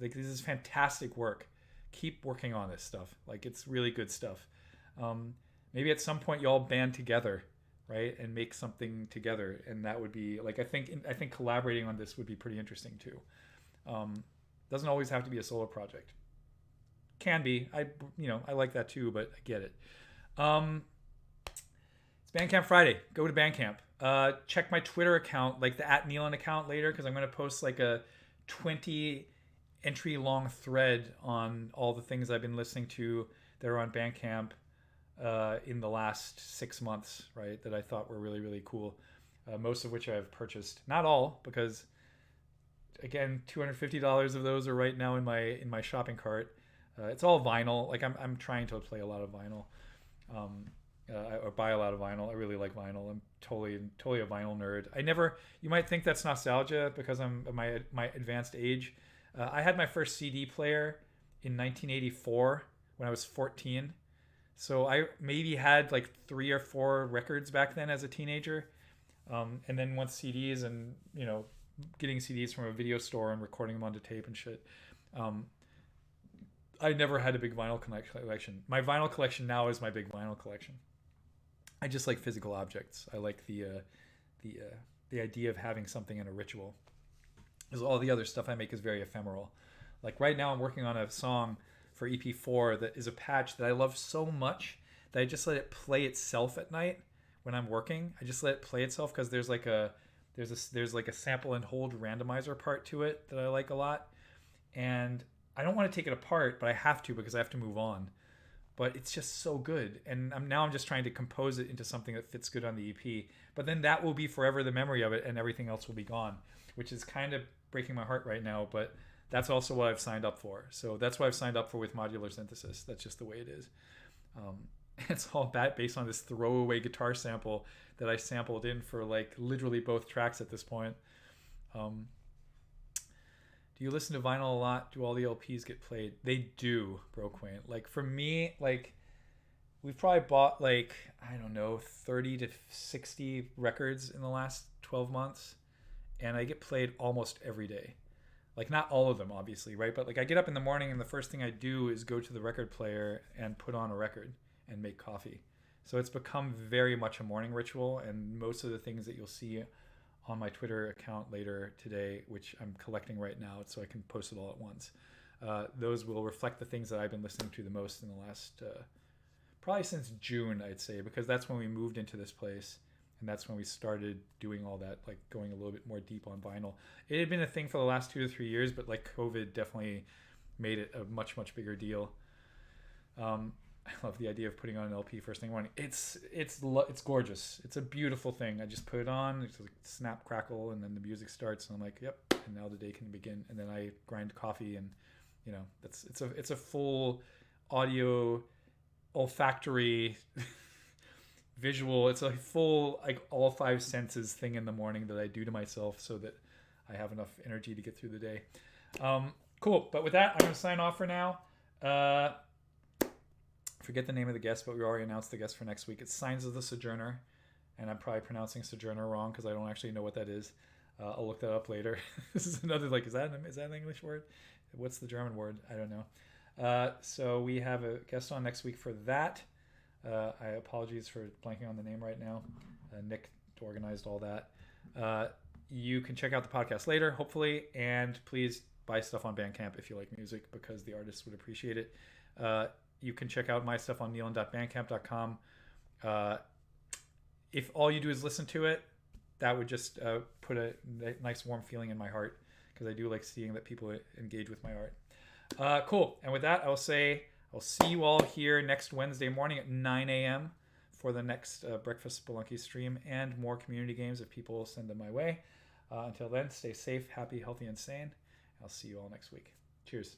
Like, this is fantastic work. Keep working on this stuff. Like, it's really good stuff. Maybe at some point you all band together, right, and make something together, and that would be like I think collaborating on this would be pretty interesting too. Doesn't always have to be a solo project. Can be. I like that too, but I get it. It's Bandcamp Friday. Go to Bandcamp. Check my Twitter account, like the @Nealon account later, because I'm going to post like a 20 entry long thread on all the things I've been listening to that are on Bandcamp in the last 6 months, right, that I thought were really, really cool. Most of which I've purchased. Not all, because again, $250 of those are right now in my shopping cart. It's all vinyl. Like I'm trying to play a lot of vinyl, or buy a lot of vinyl. I really like vinyl. I'm totally a vinyl nerd. You might think that's nostalgia because I'm my advanced age. I had my first CD player in 1984 when I was 14. So I maybe had like 3 or 4 records back then as a teenager. And then once CDs and, getting CDs from a video store and recording them onto tape and shit. I never had a big vinyl collection. My vinyl collection now is my big vinyl collection. I just like physical objects. I like the idea of having something in a ritual. Because all the other stuff I make is very ephemeral. Like right now I'm working on a song for EP4 that is a patch that I love so much that I just let it play itself at night when I'm working. I just let it play itself because there's like a sample and hold randomizer part to it that I like a lot. And I don't want to take it apart, but I have to because I have to move on. But it's just so good. And I'm just trying to compose it into something that fits good on the EP. But then that will be forever the memory of it and everything else will be gone, which is kind of breaking my heart right now. But that's also what I've signed up for. So that's what I've signed up for with modular synthesis. That's just the way it is. It's all based on this throwaway guitar sample that I sampled in for like literally both tracks at this point. Do you listen to vinyl a lot? Do all the LPs get played? They do, Bro Quaint. Like for me, like we've probably bought like, I don't know, 30 to 60 records in the last 12 months. And I get played almost every day. Like not all of them, obviously, right? But like I get up in the morning and the first thing I do is go to the record player and put on a record and make coffee. So it's become very much a morning ritual. And most of the things that you'll see on my Twitter account later today, which I'm collecting right now so I can post it all at once, those will reflect the things that I've been listening to the most in the last, probably since June, I'd say, because that's when we moved into this place. And that's when we started doing all that, like going a little bit more deep on vinyl. It had been a thing for the last 2 to 3 years, but like COVID definitely made it a much, much bigger deal. I love the idea of putting on an LP first thing in the morning. It's gorgeous. It's a beautiful thing. I just put it on, it's like snap, crackle, and then the music starts, and I'm like, yep, and now the day can begin. And then I grind coffee, and it's a full audio, olfactory, visual. It's a full like all 5 senses thing in the morning that I do to myself so that I have enough energy to get through the day. Cool. But with that, I'm going to sign off for now. Forget the name of the guest, but we already announced the guest for next week. It's Signs of the Sojourner. and I'm probably pronouncing sojourner wrong because I don't actually know what that is. I'll look that up later. This is another, like, is that an English word? What's the German word? I don't know. So we have a guest on next week for that. I apologize for blanking on the name right now. Nick organized all that. You can check out the podcast later, hopefully, and please buy stuff on Bandcamp if you like music, because the artists would appreciate it. You can check out my stuff on nealon.bandcamp.com. If all you do is listen to it, that would just put a nice warm feeling in my heart, because I do like seeing that people engage with my art. Cool. And with that, I'll say I'll see you all here next Wednesday morning at 9 a.m. for the next Breakfast Spelunky stream and more community games if people send them my way. Until then, stay safe, happy, healthy, and sane. I'll see you all next week. Cheers.